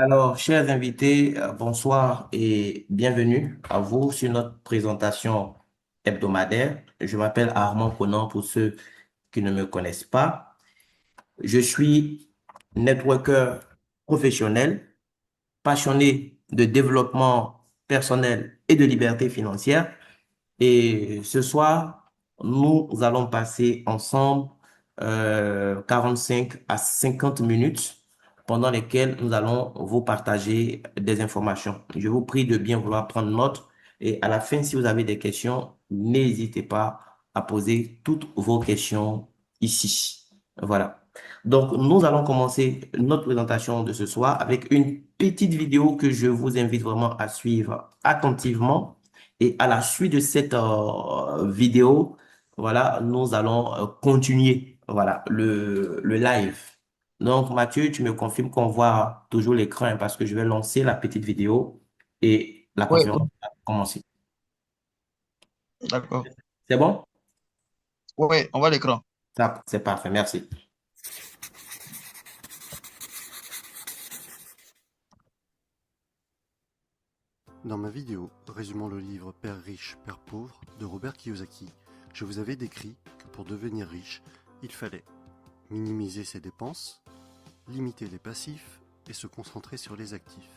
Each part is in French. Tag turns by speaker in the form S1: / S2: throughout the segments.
S1: Alors, chers invités, bonsoir et bienvenue à vous sur notre présentation hebdomadaire. Je m'appelle Armand Conan pour ceux qui ne me connaissent pas. Je suis networker professionnel, passionné de développement personnel et de liberté financière. Et ce soir, nous allons passer ensemble 45 à 50 minutes pendant lesquelles nous allons vous partager des informations. Je vous prie de bien vouloir prendre note et à la fin, si vous avez des questions, n'hésitez pas à poser toutes vos questions ici. Voilà. Donc, nous allons commencer notre présentation de ce soir avec une petite vidéo que je vous invite vraiment à suivre attentivement. Et à la suite de cette vidéo, voilà, nous allons continuer, voilà, le live. Donc, Mathieu, tu me confirmes qu'on voit toujours l'écran hein, parce que je vais lancer la petite vidéo et la
S2: Oui,
S1: conférence va commencer.
S2: d'accord.
S1: C'est bon?
S2: Oui, on voit l'écran.
S1: Ça, c'est parfait, merci.
S3: Dans ma vidéo résumant le livre Père riche, Père pauvre de Robert Kiyosaki, je vous avais décrit que pour devenir riche, il fallait minimiser ses dépenses, limiter les passifs et se concentrer sur les actifs.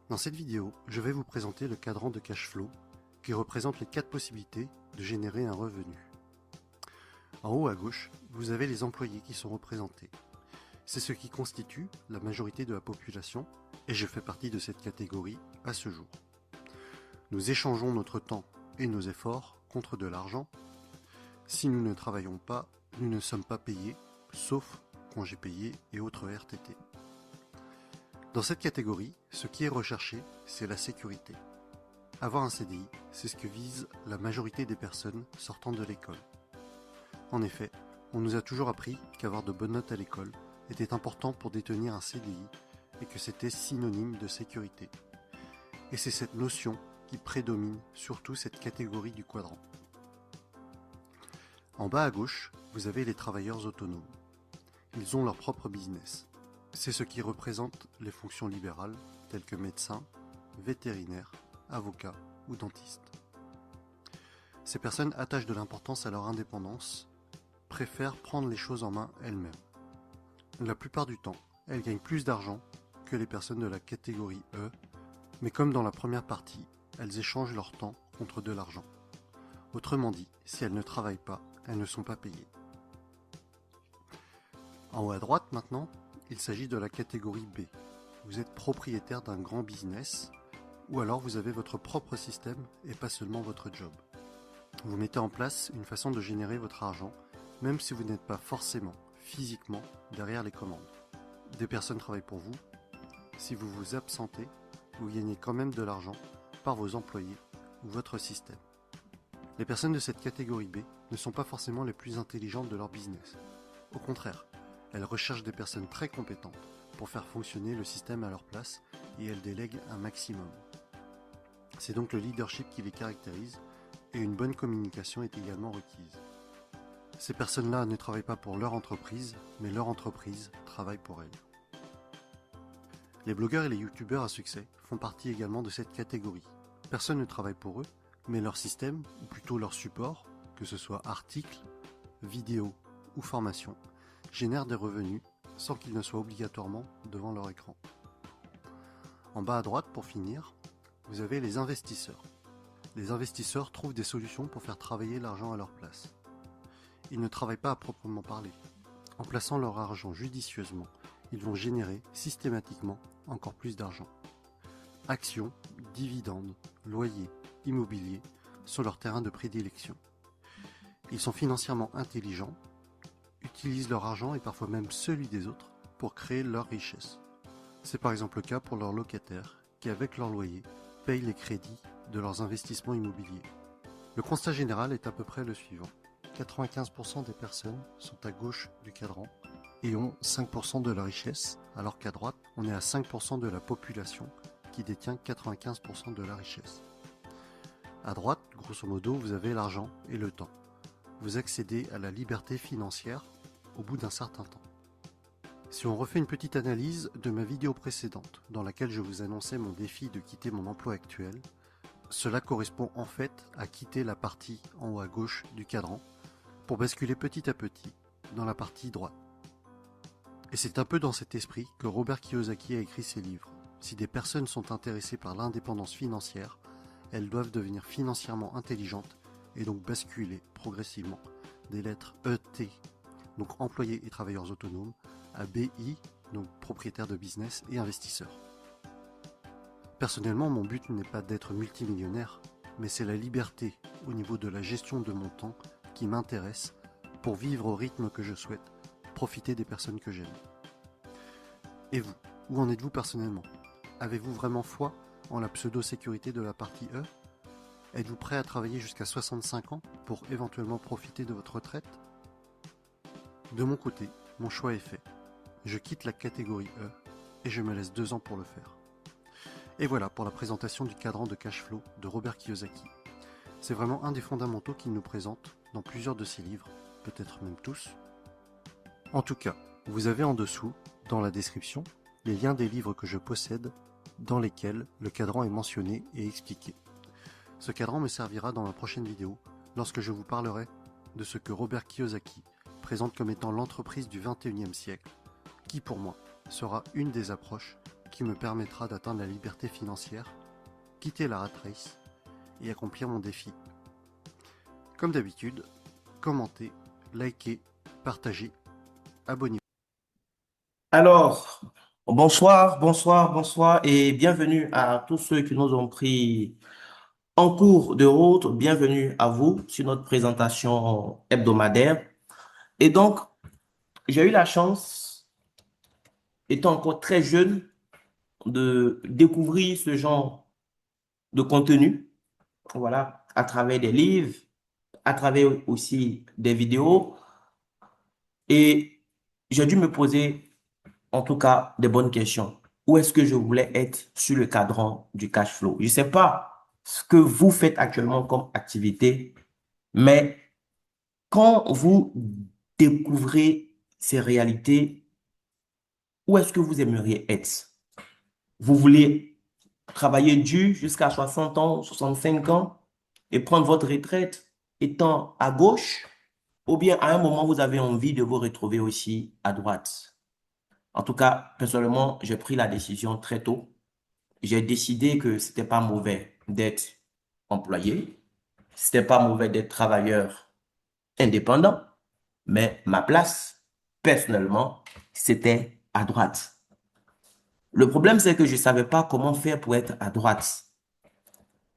S3: Dans cette vidéo, je vais vous présenter le cadran de cash flow qui représente les 4 possibilités de générer un revenu. En haut à gauche, vous avez les employés qui sont représentés. C'est ce qui constitue la majorité de la population et je fais partie de cette catégorie à ce jour. Nous échangeons notre temps et nos efforts contre de l'argent. Si nous ne travaillons pas, nous ne sommes pas payés, sauf congés payés et autres RTT. Dans cette catégorie, ce qui est recherché, c'est la sécurité. Avoir un CDI, c'est ce que vise la majorité des personnes sortant de l'école. En effet, on nous a toujours appris qu'avoir de bonnes notes à l'école était important pour détenir un CDI et que c'était synonyme de sécurité. Et c'est cette notion qui prédomine surtout cette catégorie du quadrant. En bas à gauche, vous avez les travailleurs autonomes. Ils ont leur propre business. C'est ce qui représente les fonctions libérales telles que médecin, vétérinaire, avocat ou dentiste. Ces personnes attachent de l'importance à leur indépendance, préfèrent prendre les choses en main elles-mêmes. La plupart du temps, elles gagnent plus d'argent que les personnes de la catégorie E, mais comme dans la première partie, elles échangent leur temps contre de l'argent. Autrement dit, si elles ne travaillent pas, elles ne sont pas payées. En haut à droite maintenant, il s'agit de la catégorie B. Vous êtes propriétaire d'un grand business, ou alors vous avez votre propre système et pas seulement votre job. Vous mettez en place une façon de générer votre argent, même si vous n'êtes pas forcément, physiquement, derrière les commandes. Des personnes travaillent pour vous. Si vous vous absentez, vous gagnez quand même de l'argent par vos employés ou votre système. Les personnes de cette catégorie B ne sont pas forcément les plus intelligentes de leur business. Au contraire, elles recherchent des personnes très compétentes pour faire fonctionner le système à leur place et elles délèguent un maximum. C'est donc le leadership qui les caractérise et une bonne communication est également requise. Ces personnes-là ne travaillent pas pour leur entreprise, mais leur entreprise travaille pour elles. Les blogueurs et les youtubeurs à succès font partie également de cette catégorie. Personne ne travaille pour eux, mais leur système, ou plutôt leur support, que ce soit articles, vidéos ou formations, génère des revenus sans qu'ils ne soient obligatoirement devant leur écran. En bas à droite, pour finir, vous avez les investisseurs. Les investisseurs trouvent des solutions pour faire travailler l'argent à leur place. Ils ne travaillent pas à proprement parler. En plaçant leur argent judicieusement, ils vont générer systématiquement encore plus d'argent. Actions, dividendes, loyers, immobilier sont leurs terrains de prédilection. Ils sont financièrement intelligents, utilisent leur argent et parfois même celui des autres pour créer leur richesse. C'est par exemple le cas pour leurs locataires qui, avec leur loyer, payent les crédits de leurs investissements immobiliers. Le constat général est à peu près le suivant. 95% des personnes sont à gauche du cadran et ont 5% de la richesse, alors qu'à droite, on est à 5% de la population qui détient 95% de la richesse. À droite, grosso modo, vous avez l'argent et le temps. Vous accédez à la liberté financière au bout d'un certain temps. Si on refait une petite analyse de ma vidéo précédente, dans laquelle je vous annonçais mon défi de quitter mon emploi actuel, cela correspond en fait à quitter la partie en haut à gauche du cadran pour basculer petit à petit dans la partie droite. Et c'est un peu dans cet esprit que Robert Kiyosaki a écrit ses livres. Si des personnes sont intéressées par l'indépendance financière, elles doivent devenir financièrement intelligentes et donc basculer progressivement des lettres ET, donc employés et travailleurs autonomes, à BI, donc propriétaires de business et investisseurs. Personnellement, mon but n'est pas d'être multimillionnaire, mais c'est la liberté au niveau de la gestion de mon temps qui m'intéresse pour vivre au rythme que je souhaite, profiter des personnes que j'aime. Et vous, où en êtes-vous personnellement? Avez-vous vraiment foi en la pseudo-sécurité de la partie E? Êtes-vous prêt à travailler jusqu'à 65 ans pour éventuellement profiter de votre retraite? De mon côté, mon choix est fait. Je quitte la catégorie E et je me laisse 2 ans pour le faire. Et voilà pour la présentation du cadran de cash flow de Robert Kiyosaki. C'est vraiment un des fondamentaux qu'il nous présente dans plusieurs de ses livres, peut-être même tous. En tout cas, vous avez en dessous, dans la description, les liens des livres que je possède dans lesquels le cadran est mentionné et expliqué. Ce cadran me servira dans ma prochaine vidéo lorsque je vous parlerai de ce que Robert Kiyosaki présente comme étant l'entreprise du 21e siècle, qui pour moi sera une des approches qui me permettra d'atteindre la liberté financière, quitter la rat race et accomplir mon défi. Comme d'habitude, commentez, likez, partagez, abonnez-vous.
S1: Alors, bonsoir et bienvenue à tous ceux qui nous ont pris en cours de route. Bienvenue à vous sur notre présentation hebdomadaire. Et donc, j'ai eu la chance, étant encore très jeune, de découvrir ce genre de contenu, voilà, à travers des livres, à travers aussi des vidéos. Et j'ai dû me poser, en tout cas, des bonnes questions. Où est-ce que je voulais être sur le cadran du cash flow? Je ne sais pas ce que vous faites actuellement comme activité, mais quand vous découvrez ces réalités, où est-ce que vous aimeriez être? Vous voulez travailler dur jusqu'à 60 ans, 65 ans et prendre votre retraite étant à gauche, ou bien à un moment, vous avez envie de vous retrouver aussi à droite. En tout cas, personnellement, j'ai pris la décision très tôt. J'ai décidé que c'était pas mauvais d'être employé, c'était pas mauvais d'être travailleur indépendant, mais ma place, personnellement, c'était à droite. Le problème, c'est que je savais pas comment faire pour être à droite.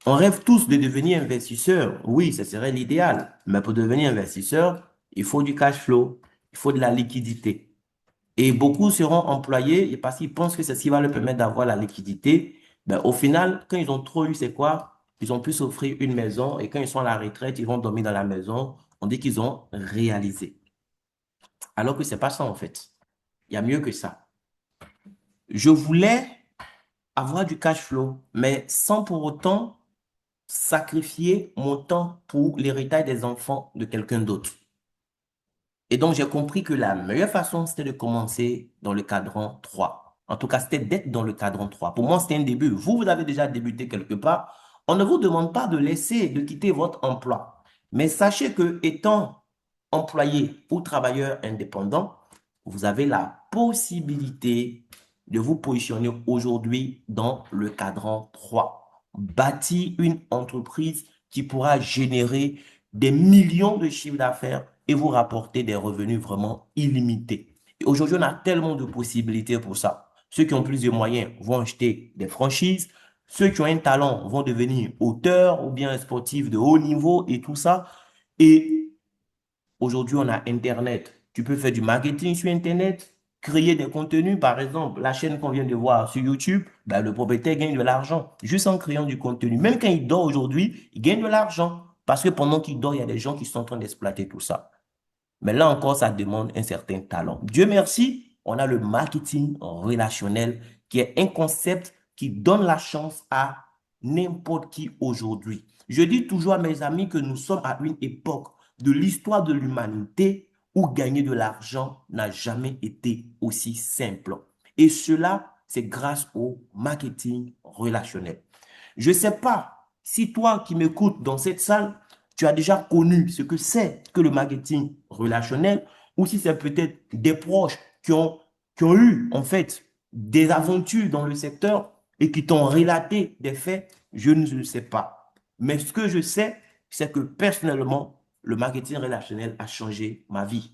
S1: On rêve tous de devenir investisseur. Oui, ce serait l'idéal. Mais pour devenir investisseur, il faut du cash flow, il faut de la liquidité. Et beaucoup seront employés parce qu'ils pensent que c'est ce qui va leur permettre d'avoir la liquidité. Ben, au final, quand ils ont trop eu, c'est quoi? Ils ont pu s'offrir une maison et quand ils sont à la retraite, ils vont dormir dans la maison. On dit qu'ils ont réalisé. Alors que c'est pas ça en fait. Il y a mieux que ça. Je voulais avoir du cash flow, mais sans pour autant sacrifier mon temps pour l'héritage des enfants de quelqu'un d'autre. Et donc, j'ai compris que la meilleure façon, c'était de commencer dans le cadran 3. En tout cas, c'était d'être dans le cadran 3. Pour moi, c'était un début. Vous, vous avez déjà débuté quelque part. On ne vous demande pas de laisser, de quitter votre emploi. Mais sachez que, étant employé ou travailleur indépendant, vous avez la possibilité de vous positionner aujourd'hui dans le cadran 3. Bâtir une entreprise qui pourra générer des millions de chiffres d'affaires et vous rapporter des revenus vraiment illimités. Et aujourd'hui, on a tellement de possibilités pour ça. Ceux qui ont plus de moyens vont acheter des franchises. Ceux qui ont un talent vont devenir auteurs ou bien sportifs de haut niveau et tout ça. Et aujourd'hui, on a Internet. Tu peux faire du marketing sur Internet, créer des contenus. Par exemple, la chaîne qu'on vient de voir sur YouTube, ben, le propriétaire gagne de l'argent juste en créant du contenu. Même quand il dort aujourd'hui, il gagne de l'argent. Parce que pendant qu'il dort, il y a des gens qui sont en train d'exploiter tout ça. Mais là encore, ça demande un certain talent. Dieu merci, on a le marketing relationnel qui est un concept qui donne la chance à n'importe qui aujourd'hui. Je dis toujours à mes amis que nous sommes à une époque de l'histoire de l'humanité où gagner de l'argent n'a jamais été aussi simple. Et cela, c'est grâce au marketing relationnel. Je ne sais pas si toi qui m'écoutes dans cette salle, tu as déjà connu ce que c'est que le marketing relationnel ou si c'est peut-être des proches qui ont eu en fait des aventures dans le secteur et qui t'ont relaté des faits, je ne le sais pas. Mais ce que je sais, c'est que personnellement, le marketing relationnel a changé ma vie.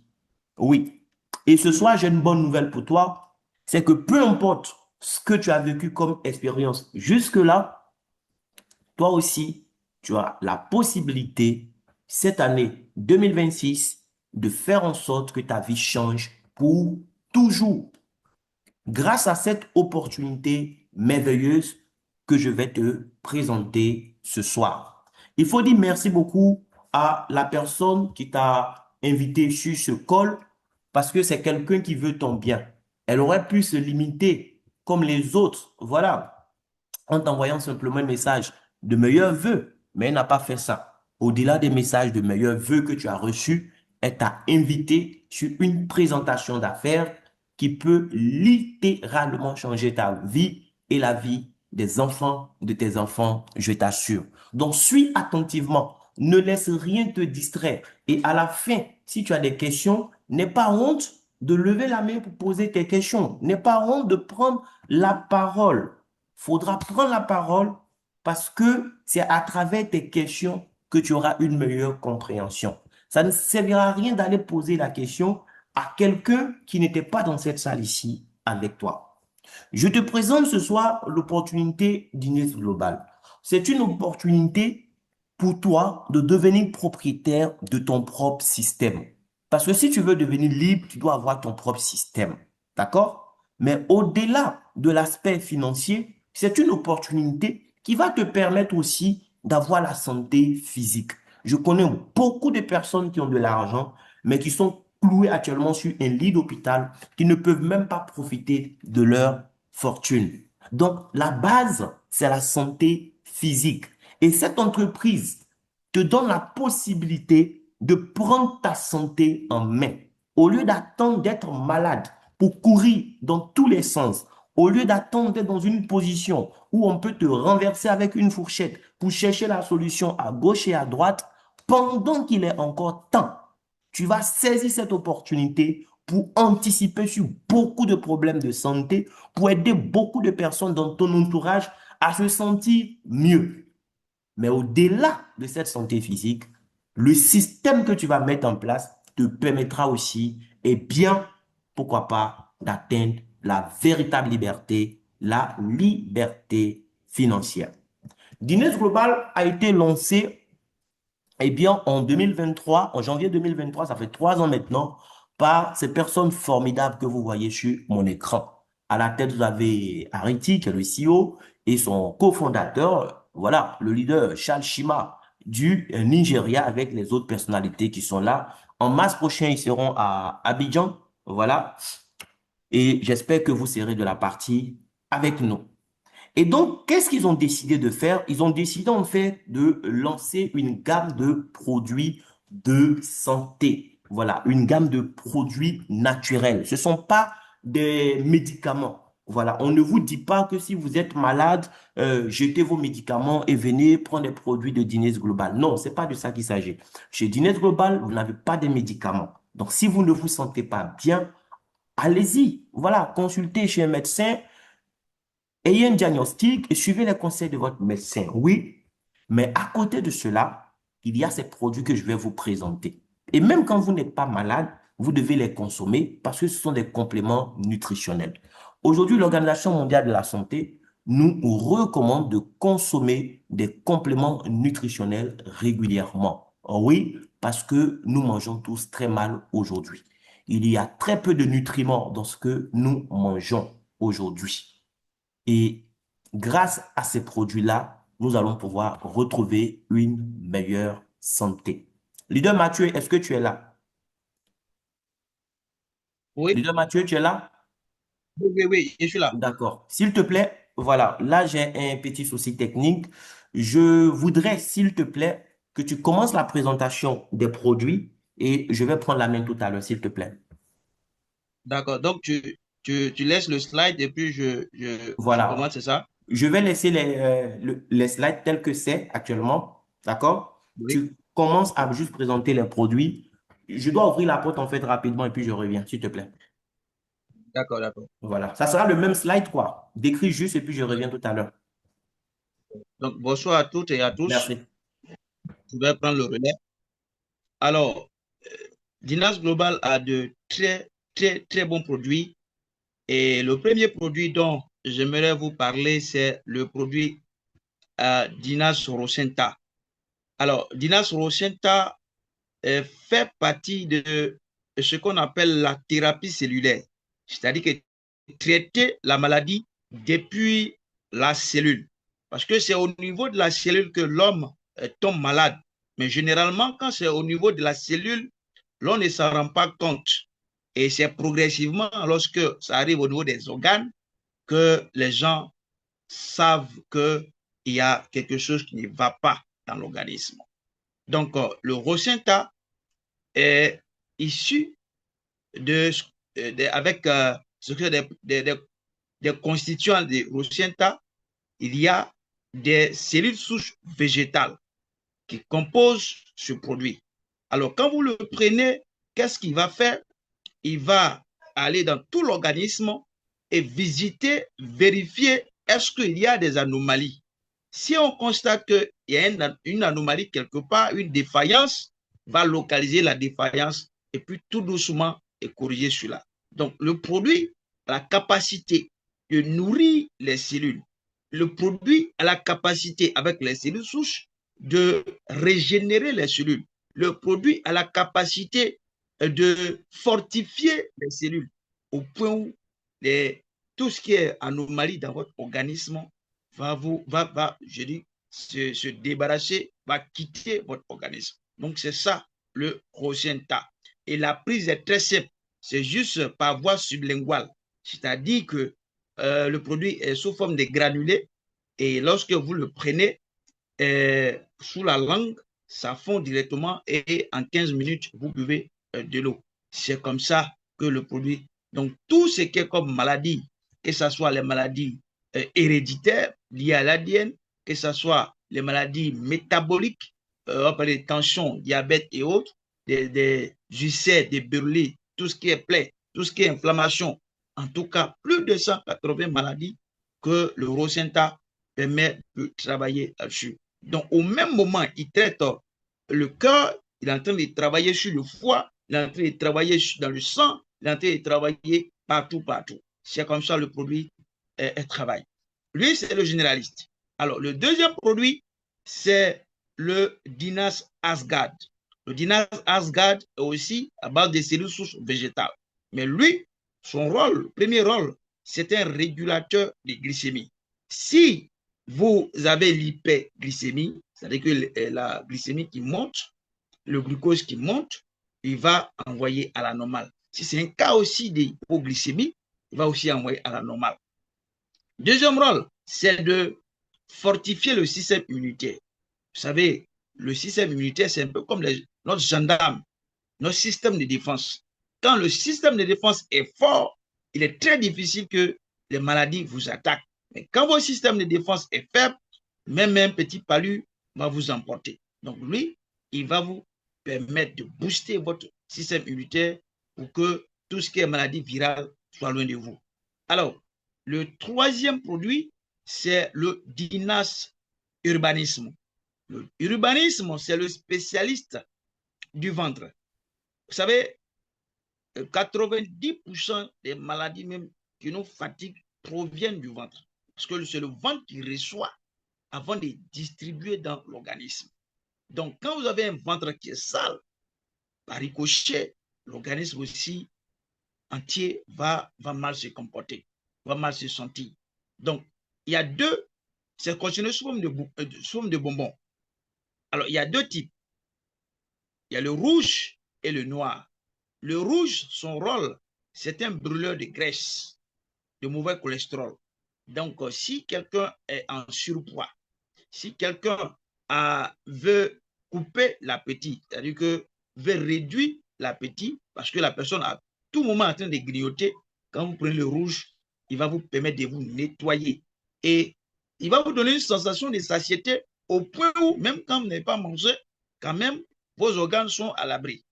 S1: Oui. Et ce soir, j'ai une bonne nouvelle pour toi. C'est que peu importe ce que tu as vécu comme expérience jusque-là, toi aussi, tu as la possibilité, cette année 2026, de faire en sorte que ta vie change pour toujours grâce à cette opportunité merveilleuse que je vais te présenter ce soir. Il faut dire merci beaucoup à la personne qui t'a invité sur ce call parce que c'est quelqu'un qui veut ton bien. Elle aurait pu se limiter comme les autres, voilà, en t'envoyant simplement un message de meilleurs vœux, mais elle n'a pas fait ça. Au-delà des messages de meilleurs vœux que tu as reçus, elle t'a invité sur une présentation d'affaires qui peut littéralement changer ta vie et la vie des enfants de tes enfants, je t'assure. Donc, suis attentivement. Ne laisse rien te distraire. Et à la fin, si tu as des questions, n'aie pas honte de lever la main pour poser tes questions. N'aie pas honte de prendre la parole. Faudra prendre la parole parce que c'est à travers tes questions que tu auras une meilleure compréhension. Ça ne servira à rien d'aller poser la question à quelqu'un qui n'était pas dans cette salle ici avec toi. Je te présente ce soir l'opportunité d'Inès Global. C'est une opportunité pour toi de devenir propriétaire de ton propre système. Parce que si tu veux devenir libre, tu dois avoir ton propre système. D'accord? Mais au-delà de l'aspect financier, c'est une opportunité qui va te permettre aussi d'avoir la santé physique. Je connais beaucoup de personnes qui ont de l'argent, mais qui sont clouées actuellement sur un lit d'hôpital, qui ne peuvent même pas profiter de leur fortune. Donc, la base, c'est la santé physique. Et cette entreprise te donne la possibilité de prendre ta santé en main. Au lieu d'attendre d'être malade pour courir dans tous les sens, au lieu d'attendre d'être dans une position où on peut te renverser avec une fourchette pour chercher la solution à gauche et à droite, pendant qu'il est encore temps, tu vas saisir cette opportunité pour anticiper sur beaucoup de problèmes de santé, pour aider beaucoup de personnes dans ton entourage à se sentir mieux. Mais au-delà de cette santé physique, le système que tu vas mettre en place te permettra aussi, et bien, pourquoi pas, d'atteindre la véritable liberté, la liberté financière. Guinness Global a été lancé bien, en 2023, en janvier 2023, ça fait 3 ans maintenant, par ces personnes formidables que vous voyez sur mon écran. À la tête, vous avez Ariti, qui est le CEO, et son cofondateur, voilà, le leader Charles Shima du Nigeria, avec les autres personnalités qui sont là. En mars prochain, ils seront à Abidjan, voilà, et j'espère que vous serez de la partie avec nous. Et donc, qu'est-ce qu'ils ont décidé de faire? Ils ont décidé en fait de lancer une gamme de produits de santé. Voilà, une gamme de produits naturels. Ce ne sont pas des médicaments. Voilà, on ne vous dit pas que si vous êtes malade, jetez vos médicaments et venez prendre des produits de Dines Global. Non, c'est pas de ça qu'il s'agit. Chez Dines Global, vous n'avez pas de médicaments. Donc, si vous ne vous sentez pas bien, allez-y. Voilà, consultez chez un médecin. Ayez un diagnostic et suivez les conseils de votre médecin, oui. Mais à côté de cela, il y a ces produits que je vais vous présenter. Et même quand vous n'êtes pas malade, vous devez les consommer parce que ce sont des compléments nutritionnels. Aujourd'hui, l'Organisation mondiale de la santé nous recommande de consommer des compléments nutritionnels régulièrement. Oui, parce que nous mangeons tous très mal aujourd'hui. Il y a très peu de nutriments dans ce que nous mangeons aujourd'hui. Et grâce à ces produits-là, nous allons pouvoir retrouver une meilleure santé. Leader Mathieu, est-ce que tu es là?
S2: Oui,
S1: Leader Mathieu, tu es là?
S2: oui, oui, oui, je suis là.
S1: D'accord. S'il te plaît, voilà, là j'ai un petit souci technique. Je voudrais, s'il te plaît, que tu commences la présentation des produits et je vais prendre la main tout à l'heure, s'il te plaît.
S2: D'accord. Donc, tu laisses le slide et puis je
S1: Voilà.
S2: commence, c'est ça?
S1: Je vais laisser les slides tels que c'est actuellement. D'accord?
S2: Oui.
S1: Tu commences à juste présenter les produits. Je dois ouvrir la porte en fait rapidement et puis je reviens, s'il te plaît.
S2: D'accord, d'accord.
S1: Voilà. Ça sera le même slide, quoi. Décris juste et puis je
S2: Oui.
S1: reviens tout à l'heure.
S2: Donc, bonsoir à toutes et à tous.
S1: Merci.
S2: Je vais prendre le relais. Alors, Dinas Global a de très, très, très bons produits. Et le premier produit dont j'aimerais vous parler, c'est le produit Dinas Rosenta. Alors, Dinas Rosenta fait partie de ce qu'on appelle la thérapie cellulaire. C'est-à-dire que traiter la maladie depuis la cellule. Parce que c'est au niveau de la cellule que l'homme tombe malade. Mais généralement, quand c'est au niveau de la cellule, l'on ne s'en rend pas compte. Et c'est progressivement, lorsque ça arrive au niveau des organes, que les gens savent qu'il y a quelque chose qui ne va pas dans l'organisme. Donc, le Rocinta est issu avec ce que des constituants de Rocinta, il y a des cellules souches végétales qui composent ce produit. Alors, quand vous le prenez, qu'est-ce qu'il va faire? Il va aller dans tout l'organisme et visiter, vérifier est-ce qu'il y a des anomalies. Si on constate qu'il y a une anomalie quelque part, une défaillance, va localiser la défaillance et puis tout doucement et corriger cela. Donc, le produit a la capacité de nourrir les cellules. Le produit a la capacité, avec les cellules souches, de régénérer les cellules. Le produit a la capacité de fortifier les cellules au point où tout ce qui est anomalie dans votre organisme je dis, se débarrasser, va quitter votre organisme. Donc, c'est ça le Rosenta. Et la prise est très simple. C'est juste par voie sublinguale. C'est-à-dire que le produit est sous forme de granulés et lorsque vous le prenez sous la langue, ça fond directement et en 15 minutes, vous buvez de l'eau. C'est comme ça que le produit. Donc, tout ce qui est comme maladie, que ce soit les maladies héréditaires liées à l'ADN, que ce soit les maladies métaboliques, on parle de tension, diabète et autres, des ulcères, des brûlés, tout ce qui est plaie, tout ce qui est inflammation. En tout cas, plus de 180 maladies que le Rosenta permet de travailler là-dessus. Donc, au même moment, il traite le cœur, il est en train de travailler sur le foie, il est en train de travailler dans le sang, il est en train de travailler partout, partout. C'est comme ça le produit travaille. Lui, c'est le généraliste. Alors, le deuxième produit, c'est le Dinas Asgard. Le Dinas Asgard est aussi à base de cellules souches végétales. Mais lui, son rôle, le premier rôle, c'est un régulateur de glycémie. Si vous avez l'hyperglycémie, c'est-à-dire que la glycémie qui monte, le glucose qui monte, il va envoyer à la normale. Si c'est un cas aussi d'hypoglycémie, il va aussi envoyer à la normale. Deuxième rôle, c'est de fortifier le système immunitaire. Vous savez, le système immunitaire, c'est un peu comme notre gendarme, notre système de défense. Quand le système de défense est fort, il est très difficile que les maladies vous attaquent. Mais quand votre système de défense est faible, même un petit palu va vous emporter. Donc lui, il va vous permettre de booster votre système immunitaire pour que tout ce qui est maladie virale soit loin de vous. Alors, le troisième produit, c'est le Dinas Urbanisme. Le urbanisme, c'est le spécialiste du ventre. Vous savez, 90% des maladies même qui nous fatiguent proviennent du ventre. Parce que c'est le ventre qui reçoit avant de distribuer dans l'organisme. Donc, quand vous avez un ventre qui est sale, par ricochet, l'organisme aussi entier va mal se comporter, va mal se sentir. Donc, il y a deux, c'est continué sous forme de bonbons. Alors, il y a deux types. Il y a le rouge et le noir. Le rouge, son rôle, c'est un brûleur de graisse, de mauvais cholestérol. Donc, si quelqu'un est en surpoids, si quelqu'un veut couper l'appétit, c'est-à-dire que veut réduire l'appétit parce que la personne à tout moment en train de grignoter. Quand vous prenez le rouge, il va vous permettre de vous nettoyer. Et il va vous donner une sensation de satiété au point où, même quand vous n'avez pas mangé, quand même, vos organes sont à l'abri.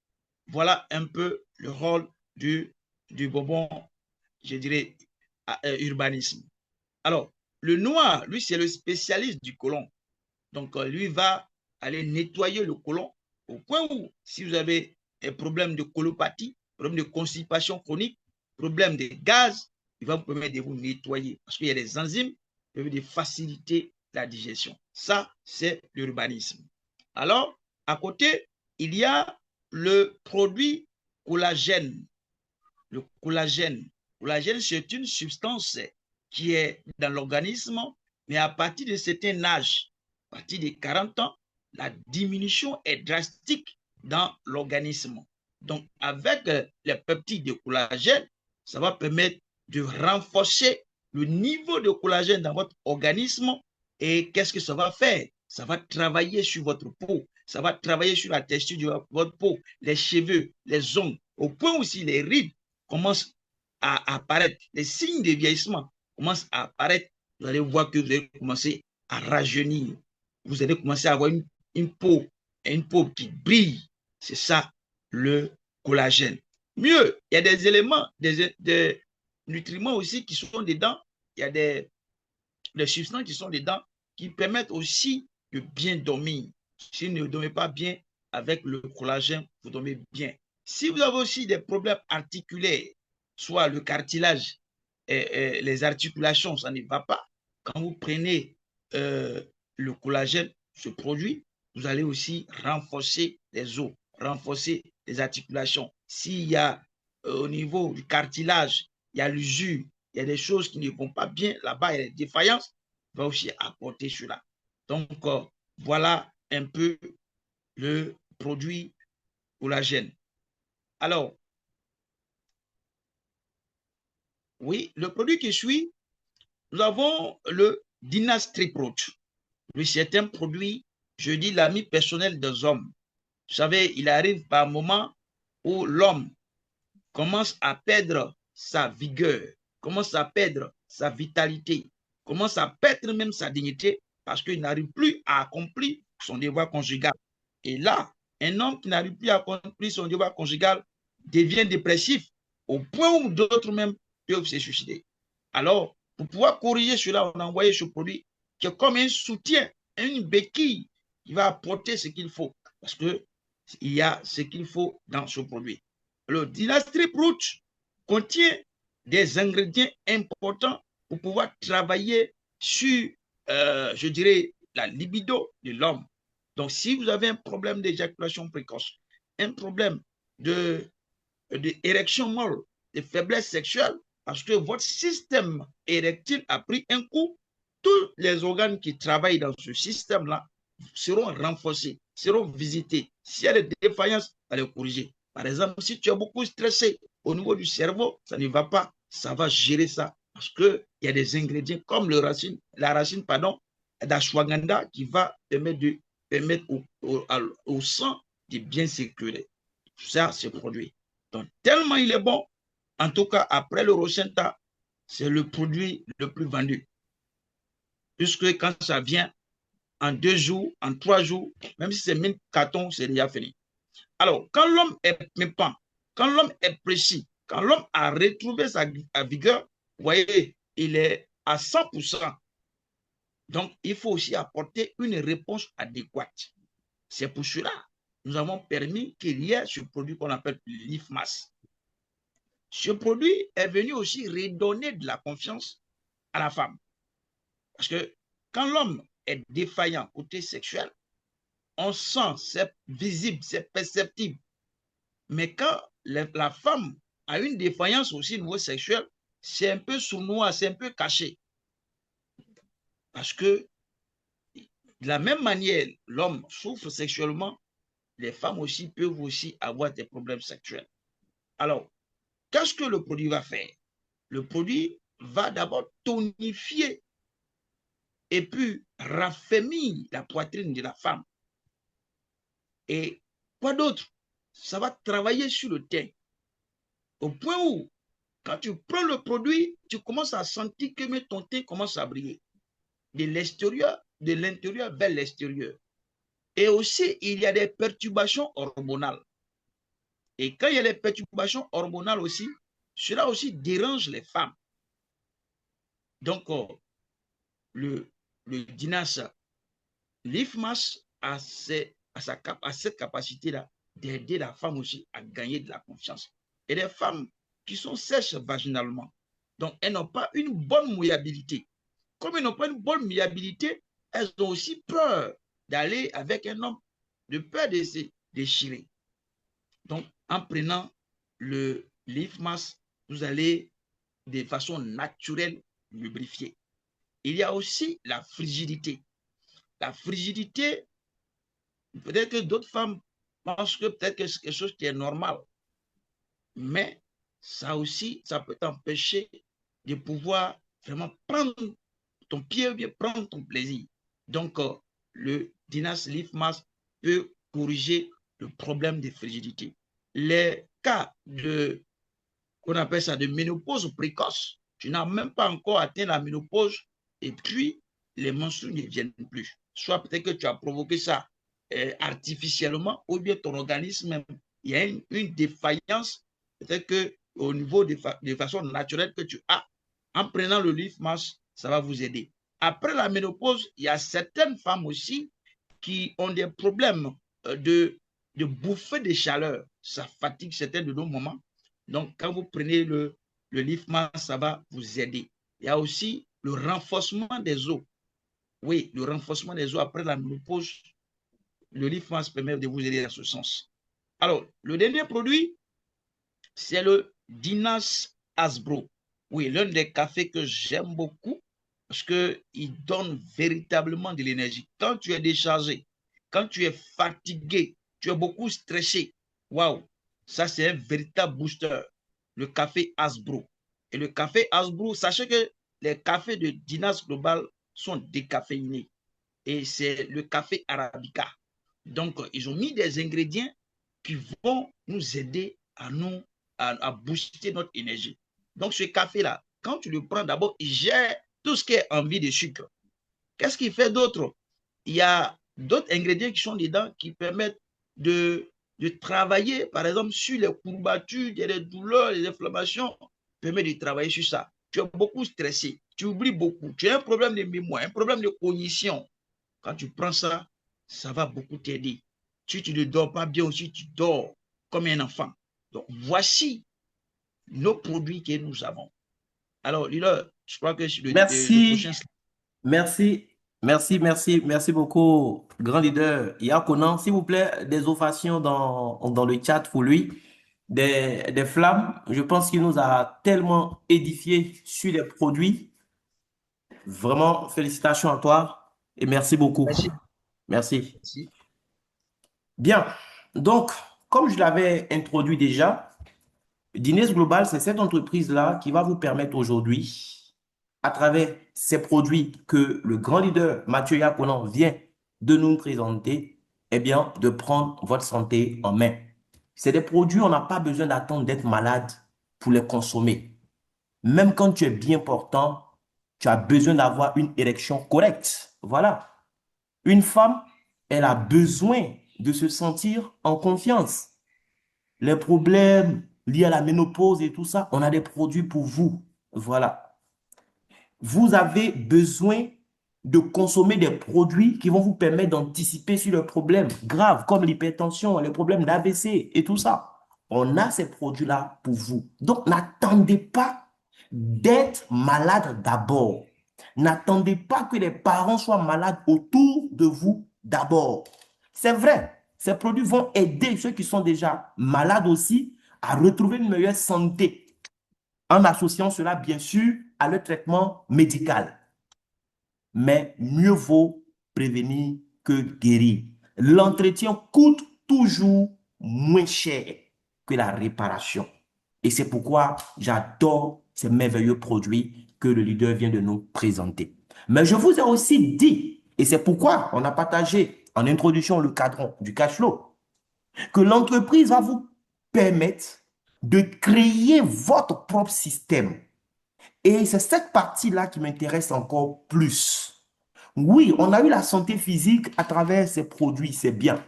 S2: Voilà un peu le rôle du bonbon, je dirais, urbanisme. Alors, le noir, lui, c'est le spécialiste du côlon. Donc, lui va aller nettoyer le côlon au point où, si vous avez un problème de colopathie, problème de constipation chronique, problème de gaz, il va vous permettre de vous nettoyer parce qu'il y a des enzymes qui peuvent faciliter la digestion. Ça, c'est l'urbanisme. Alors, à côté, il y a le produit collagène. Le collagène. Collagène, c'est une substance qui est dans l'organisme, mais à partir de certain âge, à partir de 40 ans, la diminution est drastique dans l'organisme. Donc, avec les peptides de collagène, ça va permettre de renforcer le niveau de collagène dans votre organisme. Et qu'est-ce que ça va faire? Ça va travailler sur votre peau, ça va travailler sur la texture de votre peau, les cheveux, les ongles, au point aussi les rides commencent à apparaître, les signes de vieillissement commencent à apparaître. Vous allez voir que vous allez commencer à rajeunir. Vous allez commencer à avoir une peau qui brille. C'est ça, le collagène. Mieux, il y a des éléments, des nutriments aussi qui sont dedans. Il y a des substances qui sont dedans qui permettent aussi de bien dormir. Si vous ne dormez pas bien avec le collagène, vous dormez bien. Si vous avez aussi des problèmes articulaires, soit le cartilage, les articulations, ça ne va pas. Quand vous prenez le collagène, ce produit, vous allez aussi renforcer les os, renforcer les articulations. S'il y a au niveau du cartilage, il y a l'usure, il y a des choses qui ne vont pas bien là-bas, il y a des défaillances, il va aussi apporter cela. Donc, voilà un peu le produit collagène. Alors, oui, le produit qui suit, nous avons le Dynastriprot. Lui, c'est un produit, je dis, l'ami personnel des hommes. Vous savez, il arrive par moment où l'homme commence à perdre sa vigueur, commence à perdre sa vitalité, commence à perdre même sa dignité parce qu'il n'arrive plus à accomplir son devoir conjugal. Et là, un homme qui n'arrive plus à accomplir son devoir conjugal devient dépressif au point où d'autres même peuvent se suicider. Alors, pour pouvoir corriger cela, on a envoyé ce produit qui est comme un soutien, une béquille qui va apporter ce qu'il faut parce qu'il y a ce qu'il faut dans ce produit. Le Dynastriprot contient des ingrédients importants pour pouvoir travailler sur, je dirais, la libido de l'homme. Donc, si vous avez un problème d'éjaculation précoce, un problème d'érection molle, de faiblesse sexuelle, parce que votre système érectile a pris un coup, tous les organes qui travaillent dans ce système-là seront renforcés, seront visités. S'il y a des défaillances, à les corriger. Par exemple, si tu es beaucoup stressé au niveau du cerveau, ça ne va pas, ça va gérer ça. Parce qu'il y a des ingrédients comme la racine d'ashwagandha qui va permettre au sang de bien circuler. Ça, c'est produit. Donc, tellement il est bon, en tout cas, après le Rosenta, c'est le produit le plus vendu. Puisque quand ça vient, en 2 jours, en 3 jours, même si c'est 1000 cartons, c'est déjà fini. Alors, quand l'homme est mépan, quand l'homme est précis, quand l'homme a retrouvé sa vigueur, vous voyez, il est à 100%. Donc, il faut aussi apporter une réponse adéquate. C'est pour cela que nous avons permis qu'il y ait ce produit qu'on appelle l'IFMAS. Ce produit est venu aussi redonner de la confiance à la femme. Parce que quand l'homme est défaillant côté sexuel, on sent, c'est visible, c'est perceptible. Mais quand la femme a une défaillance aussi au niveau sexuel, c'est un peu sournois, c'est un peu caché. Parce que de la même manière, l'homme souffre sexuellement, les femmes aussi peuvent aussi avoir des problèmes sexuels. Alors, qu'est-ce que le produit va faire? Le produit va d'abord tonifier et puis raffermir la poitrine de la femme. Et quoi d'autre? ça va travailler sur le teint. Au point où, quand tu prends le produit, tu commences à sentir que ton teint commence à briller. De l'intérieur vers l'extérieur. Et aussi, il y a des perturbations hormonales. Et quand il y a des perturbations hormonales aussi, cela aussi dérange les femmes. Donc, le Dinas Leaf Mask a cette capacité-là d'aider la femme aussi à gagner de la confiance. Et les femmes qui sont sèches vaginalement, donc elles n'ont pas une bonne mouillabilité. Comme elles n'ont pas une bonne mouillabilité, elles ont aussi peur d'aller avec un homme, de peur de se déchirer. Donc, en prenant le Leaf Mask, vous allez de façon naturelle lubrifier. Il y a aussi la frigidité. La frigidité, peut-être que d'autres femmes pensent que peut-être que c'est quelque chose qui est normal. Mais ça aussi, ça peut t'empêcher de pouvoir vraiment prendre ton pied ou bien prendre ton plaisir. Donc, le Dinas Leaf Mask peut corriger le problème de frigidité. Les cas de, qu'on appelle ça, de ménopause précoce, tu n'as même pas encore atteint la ménopause et puis les menstrues ne viennent plus. Soit peut-être que tu as provoqué ça artificiellement ou bien ton organisme, il y a une défaillance, peut-être qu'au niveau de façon naturelle que tu as. En prenant le Leaf Mask, ça va vous aider. Après la ménopause, il y a certaines femmes aussi qui ont des problèmes de bouffer de chaleur. Ça fatigue certains de nos moments. Donc, quand vous prenez le Leaf Mask, ça va vous aider. Il y a aussi le renforcement des os. Oui, le renforcement des os après la ménopause, le Leaf Mask permet de vous aider dans ce sens. Alors, le dernier produit, c'est le Dinas Hasbro. Oui, l'un des cafés que j'aime beaucoup parce qu'il donne véritablement de l'énergie. Quand tu es déchargé, quand tu es fatigué, tu es beaucoup stressé, waouh, ça c'est un véritable booster. Le café Hasbro. Et le café Hasbro, sachez que les cafés de Dinas Global sont décaféinés. Et c'est le café Arabica. Donc, ils ont mis des ingrédients qui vont nous aider à booster notre énergie. Donc, ce café-là, quand tu le prends d'abord, il gère tout ce qui est envie de sucre. Qu'est-ce qu'il fait d'autre? Il y a d'autres ingrédients qui sont dedans qui permettent de travailler, par exemple, sur les courbatures, les douleurs, les inflammations, permet de travailler sur ça. Tu es beaucoup stressé, tu oublies beaucoup, tu as un problème de mémoire, un problème de cognition. Quand tu prends ça, ça va beaucoup t'aider. Si tu ne dors pas bien aussi, tu dors comme un enfant. Donc, voici nos produits que nous avons. Alors, Lila, je crois que le prochain...
S1: Merci, merci beaucoup, grand leader Yakonan. S'il vous plaît, des ovations dans le chat pour lui. Des flammes. Je pense qu'il nous a tellement édifié sur les produits. Vraiment, félicitations à toi et merci beaucoup.
S2: Merci.
S1: Merci.
S2: Merci.
S1: Bien. Donc, comme je l'avais introduit déjà, Dines Global, c'est cette entreprise-là qui va vous permettre aujourd'hui, à travers ces produits que le grand leader Mathieu Yakonan vient de nous présenter, eh bien, de prendre votre santé en main. C'est des produits, on n'a pas besoin d'attendre d'être malade pour les consommer. Même quand tu es bien portant, tu as besoin d'avoir une érection correcte. Voilà. Une femme, elle a besoin de se sentir en confiance. Les problèmes liés à la ménopause et tout ça, on a des produits pour vous. Voilà. Vous avez besoin de consommer des produits qui vont vous permettre d'anticiper sur les problèmes graves comme l'hypertension, les problèmes d'AVC et tout ça. On a ces produits-là pour vous. Donc, n'attendez pas d'être malade d'abord. N'attendez pas que les parents soient malades autour de vous d'abord. C'est vrai, ces produits vont aider ceux qui sont déjà malades aussi à retrouver une meilleure santé en associant cela, bien sûr, à le traitement médical. Mais mieux vaut prévenir que guérir. L'entretien coûte toujours moins cher que la réparation. Et c'est pourquoi j'adore ces merveilleux produits que le leader vient de nous présenter. Mais je vous ai aussi dit, et c'est pourquoi on a partagé en introduction le cadran du cash flow, que l'entreprise va vous permettre de créer votre propre système. Et c'est cette partie-là qui m'intéresse encore plus. Oui, on a eu la santé physique à travers ces produits, c'est bien.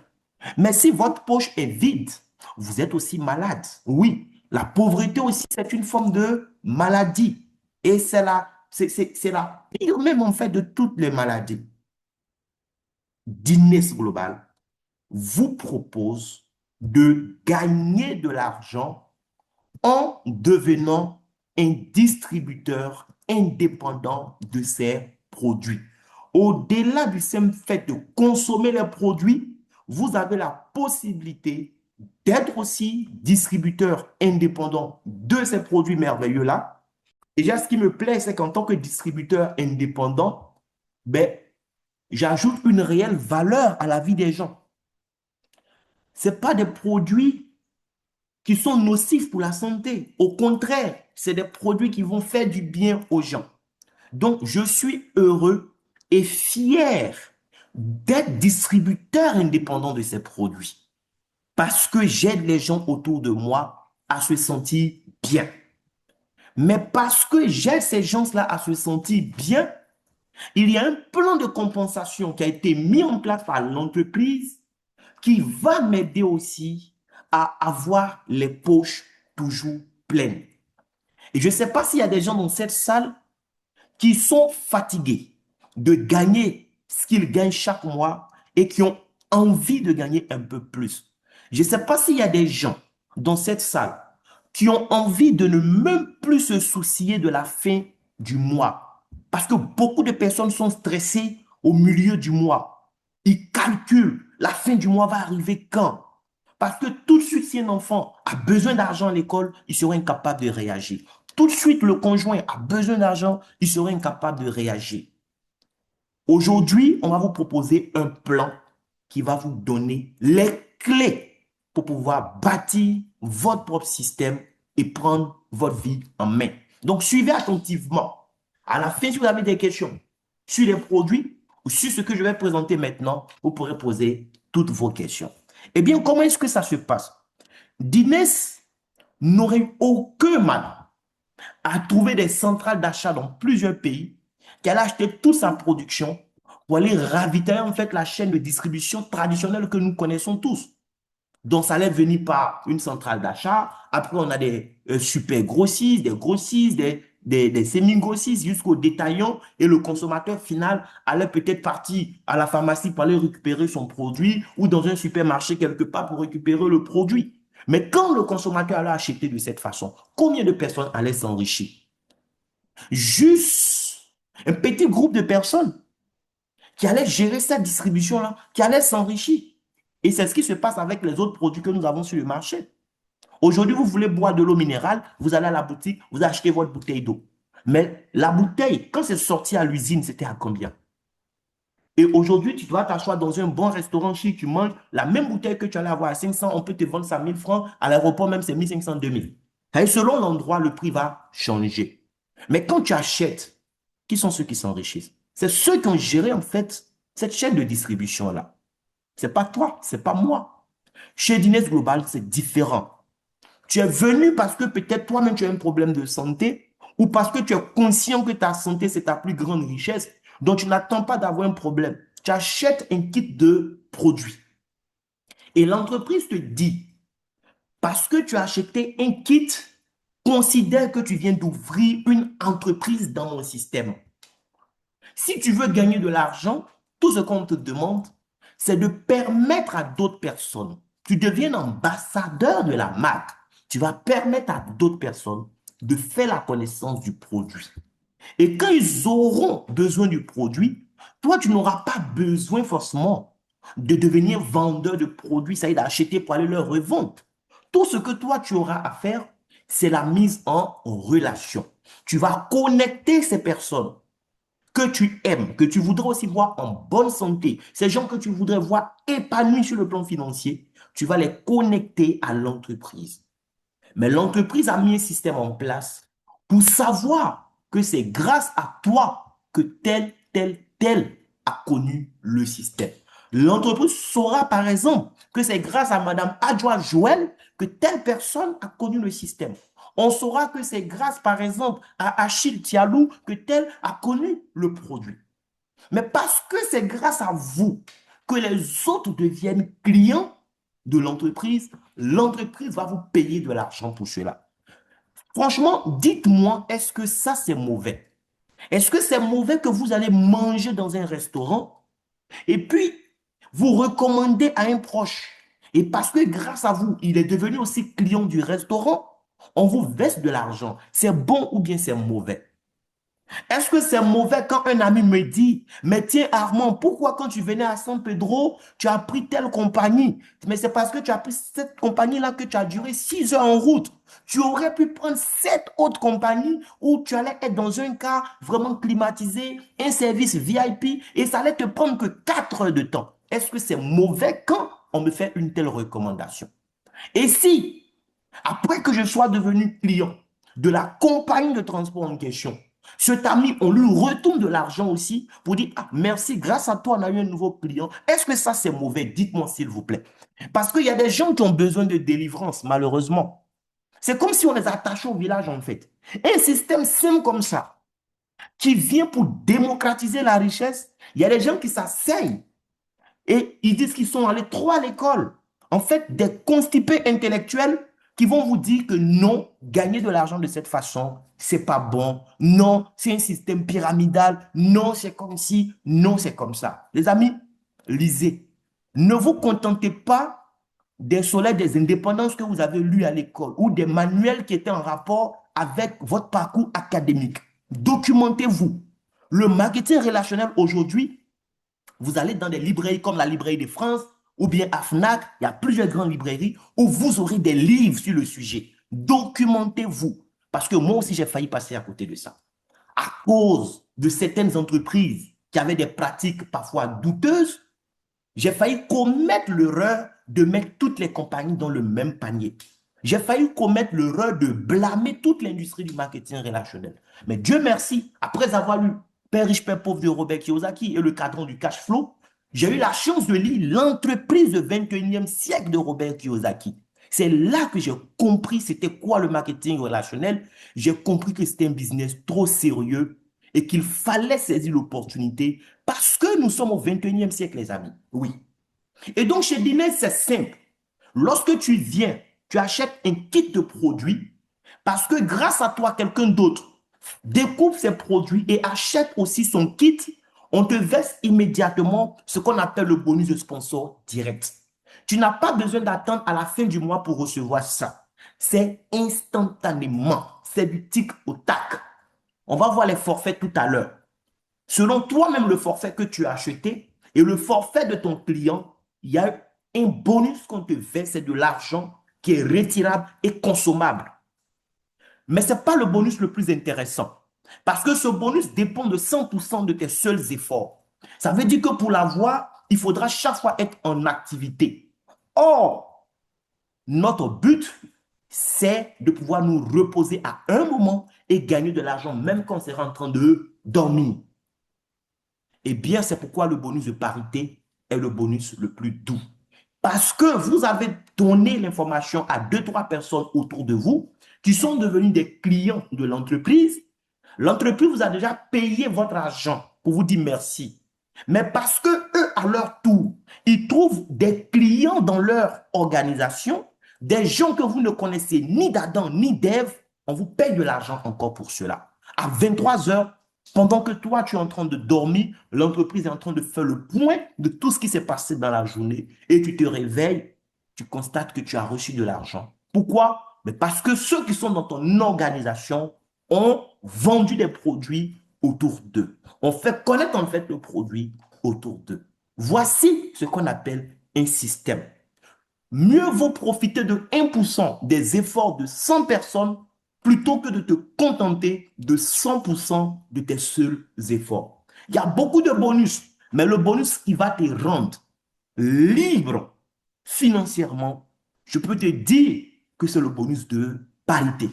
S1: Mais si votre poche est vide, vous êtes aussi malade. Oui, la pauvreté aussi, c'est une forme de maladie. Et c'est la pire même en fait de toutes les maladies. Guinness Global vous propose de gagner de l'argent en devenant un distributeur indépendant de ces produits. Au-delà du simple fait de consommer les produits, vous avez la possibilité d'être aussi distributeur indépendant de ces produits merveilleux-là. Déjà, ce qui me plaît, c'est qu'en tant que distributeur indépendant, ben, j'ajoute une réelle valeur à la vie des gens. Ce pas des produits qui sont nocifs pour la santé. Au contraire, c'est des produits qui vont faire du bien aux gens. Donc, je suis heureux et fier d'être distributeur indépendant de ces produits parce que j'aide les gens autour de moi à se sentir bien. Mais parce que j'aide ces gens-là à se sentir bien, il y a un plan de compensation qui a été mis en place par l'entreprise qui va m'aider aussi à avoir les poches toujours pleines. Et je ne sais pas s'il y a des gens dans cette salle qui sont fatigués de gagner ce qu'ils gagnent chaque mois et qui ont envie de gagner un peu plus. Je ne sais pas s'il y a des gens dans cette salle qui ont envie de ne même plus se soucier de la fin du mois. Parce que beaucoup de personnes sont stressées au milieu du mois. Ils calculent la fin du mois va arriver quand. Parce que tout de suite, si un enfant a besoin d'argent à l'école, il serait incapable de réagir. Tout de suite, le conjoint a besoin d'argent, il serait incapable de réagir. Aujourd'hui, on va vous proposer un plan qui va vous donner les clés pour pouvoir bâtir votre propre système et prendre votre vie en main. Donc, suivez attentivement. À la fin, si vous avez des questions sur les produits ou sur ce que je vais présenter maintenant, vous pourrez poser toutes vos questions. Eh bien, comment est-ce que ça se passe? Guinness n'aurait eu aucun mal à trouver des centrales d'achat dans plusieurs pays qui allaient acheter toute sa production pour aller ravitailler en fait la chaîne de distribution traditionnelle que nous connaissons tous. Donc, ça allait venir par une centrale d'achat. Après, on a des super grossistes, des semi-grossistes jusqu'aux détaillants. Et le consommateur final allait peut-être partir à la pharmacie pour aller récupérer son produit ou dans un supermarché quelque part pour récupérer le produit. Mais quand le consommateur allait acheter de cette façon, combien de personnes allaient s'enrichir? Juste un petit groupe de personnes qui allaient gérer cette distribution-là, qui allaient s'enrichir. Et c'est ce qui se passe avec les autres produits que nous avons sur le marché. Aujourd'hui, vous voulez boire de l'eau minérale, vous allez à la boutique, vous achetez votre bouteille d'eau. Mais la bouteille, quand c'est sorti à l'usine, c'était à combien? Et aujourd'hui, tu dois t'asseoir dans un bon restaurant chic, tu manges la même bouteille que tu allais avoir à 500, on peut te vendre ça à 1000 francs. À l'aéroport, même, c'est 1500, 2000. Et selon l'endroit, le prix va changer. Mais quand tu achètes, qui sont ceux qui s'enrichissent? C'est ceux qui ont géré, en fait, cette chaîne de distribution-là. C'est pas toi, c'est pas moi. Chez Guinness Global, c'est différent. Tu es venu parce que peut-être toi-même tu as un problème de santé ou parce que tu es conscient que ta santé, c'est ta plus grande richesse. Donc, tu n'attends pas d'avoir un problème. Tu achètes un kit de produits. Et l'entreprise te dit, parce que tu as acheté un kit, considère que tu viens d'ouvrir une entreprise dans mon système. Si tu veux gagner de l'argent, tout ce qu'on te demande, c'est de permettre à d'autres personnes. Tu deviens ambassadeur de la marque. Tu vas permettre à d'autres personnes de faire la connaissance du produit. Et quand ils auront besoin du produit, toi, tu n'auras pas besoin forcément de devenir vendeur de produits, ça y est, d'acheter pour aller leur revendre. Tout ce que toi, tu auras à faire, c'est la mise en relation. Tu vas connecter ces personnes que tu aimes, que tu voudrais aussi voir en bonne santé, ces gens que tu voudrais voir épanouis sur le plan financier, tu vas les connecter à l'entreprise. Mais l'entreprise a mis un système en place pour savoir que c'est grâce à toi que tel a connu le système. L'entreprise saura, par exemple, que c'est grâce à Madame Adjoa Joël que telle personne a connu le système. On saura que c'est grâce, par exemple, à Achille Tialou que tel a connu le produit. Mais parce que c'est grâce à vous que les autres deviennent clients de l'entreprise va vous payer de l'argent pour cela. Franchement, dites-moi, est-ce que ça c'est mauvais? Est-ce que c'est mauvais que vous allez manger dans un restaurant et puis vous recommandez à un proche et parce que grâce à vous, il est devenu aussi client du restaurant, on vous verse de l'argent. C'est bon ou bien c'est mauvais? Est-ce que c'est mauvais quand un ami me dit, mais tiens Armand, pourquoi quand tu venais à San Pedro, tu as pris telle compagnie? Mais c'est parce que tu as pris cette compagnie-là que tu as duré 6 heures en route. Tu aurais pu prendre 7 autres compagnies où tu allais être dans un cas vraiment climatisé, un service VIP et ça allait te prendre que 4 heures de temps. Est-ce que c'est mauvais quand on me fait une telle recommandation? Et si après que je sois devenu client de la compagnie de transport en question, cet ami, on lui retourne de l'argent aussi pour dire, ah, merci, grâce à toi, on a eu un nouveau client. Est-ce que ça, c'est mauvais? Dites-moi, s'il vous plaît. Parce qu'il y a des gens qui ont besoin de délivrance, malheureusement. C'est comme si on les attachait au village, en fait. Un système simple comme ça, qui vient pour démocratiser la richesse, il y a des gens qui s'asseyent et ils disent qu'ils sont allés trop à l'école. En fait, des constipés intellectuels qui vont vous dire que non, gagner de l'argent de cette façon, c'est pas bon. Non, c'est un système pyramidal. Non, c'est comme ci. Non, c'est comme ça. Les amis, lisez. Ne vous contentez pas des soleils des indépendances que vous avez lus à l'école ou des manuels qui étaient en rapport avec votre parcours académique. Documentez-vous. Le marketing relationnel aujourd'hui, vous allez dans des librairies comme la Librairie de France ou bien à Fnac, il y a plusieurs grandes librairies où vous aurez des livres sur le sujet. Documentez-vous. Parce que moi aussi, j'ai failli passer à côté de ça. À cause de certaines entreprises qui avaient des pratiques parfois douteuses, j'ai failli commettre l'erreur de mettre toutes les compagnies dans le même panier. J'ai failli commettre l'erreur de blâmer toute l'industrie du marketing relationnel. Mais Dieu merci, après avoir lu Père riche, Père pauvre de Robert Kiyosaki et le cadran du cash flow, j'ai eu la chance de lire L'entreprise du 21e siècle de Robert Kiyosaki. C'est là que j'ai compris c'était quoi le marketing relationnel. J'ai compris que c'était un business trop sérieux et qu'il fallait saisir l'opportunité parce que nous sommes au 21e siècle, les amis. Oui. Et donc, chez Dîner, c'est simple. Lorsque tu viens, tu achètes un kit de produits parce que grâce à toi, quelqu'un d'autre découvre ses produits et achète aussi son kit, on te verse immédiatement ce qu'on appelle le bonus de sponsor direct. Tu n'as pas besoin d'attendre à la fin du mois pour recevoir ça. C'est instantanément. C'est du tic au tac. On va voir les forfaits tout à l'heure. Selon toi-même le forfait que tu as acheté et le forfait de ton client, il y a un bonus qu'on te verse, c'est de l'argent qui est retirable et consommable. Mais ce n'est pas le bonus le plus intéressant. Parce que ce bonus dépend de 100% de tes seuls efforts. Ça veut dire que pour l'avoir, il faudra chaque fois être en activité. Or, notre but, c'est de pouvoir nous reposer à un moment et gagner de l'argent, même quand on sera en train de dormir. Eh bien, c'est pourquoi le bonus de parité est le bonus le plus doux. Parce que vous avez donné l'information à 2, 3 personnes autour de vous qui sont devenus des clients de l'entreprise. L'entreprise vous a déjà payé votre argent pour vous dire merci. Mais parce que eux, à leur tour, ils trouvent des clients dans leur organisation, des gens que vous ne connaissez ni d'Adam ni d'Ève, on vous paye de l'argent encore pour cela. À 23 heures, pendant que toi, tu es en train de dormir, l'entreprise est en train de faire le point de tout ce qui s'est passé dans la journée et tu te réveilles, tu constates que tu as reçu de l'argent. Pourquoi? Mais parce que ceux qui sont dans ton organisation ont vendu des produits autour d'eux. On fait connaître en fait le produit autour d'eux. Voici ce qu'on appelle un système. Mieux vaut profiter de 1% des efforts de 100 personnes plutôt que de te contenter de 100% de tes seuls efforts. Il y a beaucoup de bonus, mais le bonus qui va te rendre libre financièrement, je peux te dire que c'est le bonus de parité.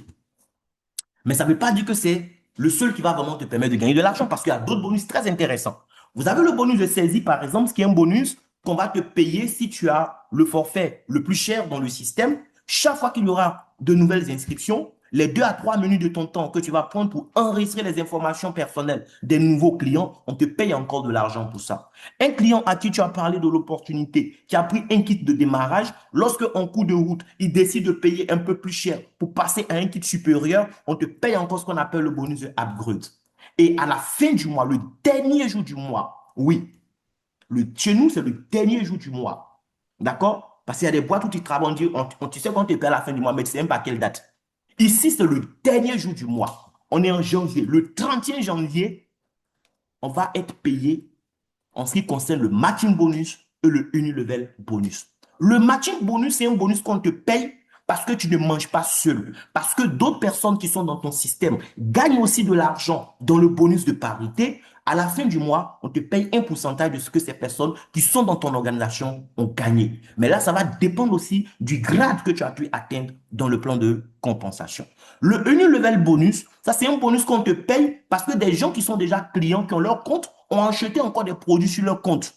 S1: Mais ça ne veut pas dire que c'est le seul qui va vraiment te permettre de gagner de l'argent parce qu'il y a d'autres bonus très intéressants. Vous avez le bonus de saisie, par exemple, ce qui est un bonus qu'on va te payer si tu as le forfait le plus cher dans le système. Chaque fois qu'il y aura de nouvelles inscriptions, les 2 à 3 minutes de ton temps que tu vas prendre pour enregistrer les informations personnelles des nouveaux clients, on te paye encore de l'argent pour ça. Un client à qui tu as parlé de l'opportunité, qui a pris un kit de démarrage, lorsque en cours de route, il décide de payer un peu plus cher pour passer à un kit supérieur, on te paye encore ce qu'on appelle le bonus de upgrade. Et à la fin du mois, le dernier jour du mois, oui, chez nous, c'est le dernier jour du mois. D'accord? Parce qu'il y a des boîtes où tu travailles, tu sais quand tu payes à la fin du mois, mais tu ne sais même pas quelle date. Ici, c'est le dernier jour du mois. On est en janvier. Le 31 janvier, on va être payé en ce qui concerne le matching bonus et le unilevel bonus. Le matching bonus, c'est un bonus qu'on te paye parce que tu ne manges pas seul. Parce que d'autres personnes qui sont dans ton système gagnent aussi de l'argent dans le bonus de parité. À la fin du mois, on te paye un pourcentage de ce que ces personnes qui sont dans ton organisation ont gagné. Mais là, ça va dépendre aussi du grade que tu as pu atteindre dans le plan de compensation. Le unilevel bonus, ça c'est un bonus qu'on te paye parce que des gens qui sont déjà clients, qui ont leur compte, ont acheté encore des produits sur leur compte.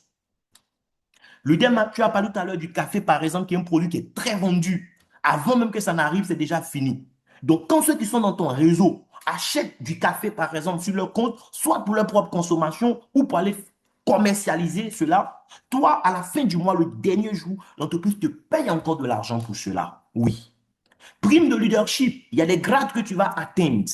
S1: Le DEMA, tu as parlé tout à l'heure du café, par exemple, qui est un produit qui est très vendu. Avant même que ça n'arrive, c'est déjà fini. Donc, quand ceux qui sont dans ton réseau achètent du café, par exemple, sur leur compte, soit pour leur propre consommation ou pour aller commercialiser cela, toi, à la fin du mois, le dernier jour, l'entreprise te paye encore de l'argent pour cela. Oui. Prime de leadership, il y a des grades que tu vas atteindre.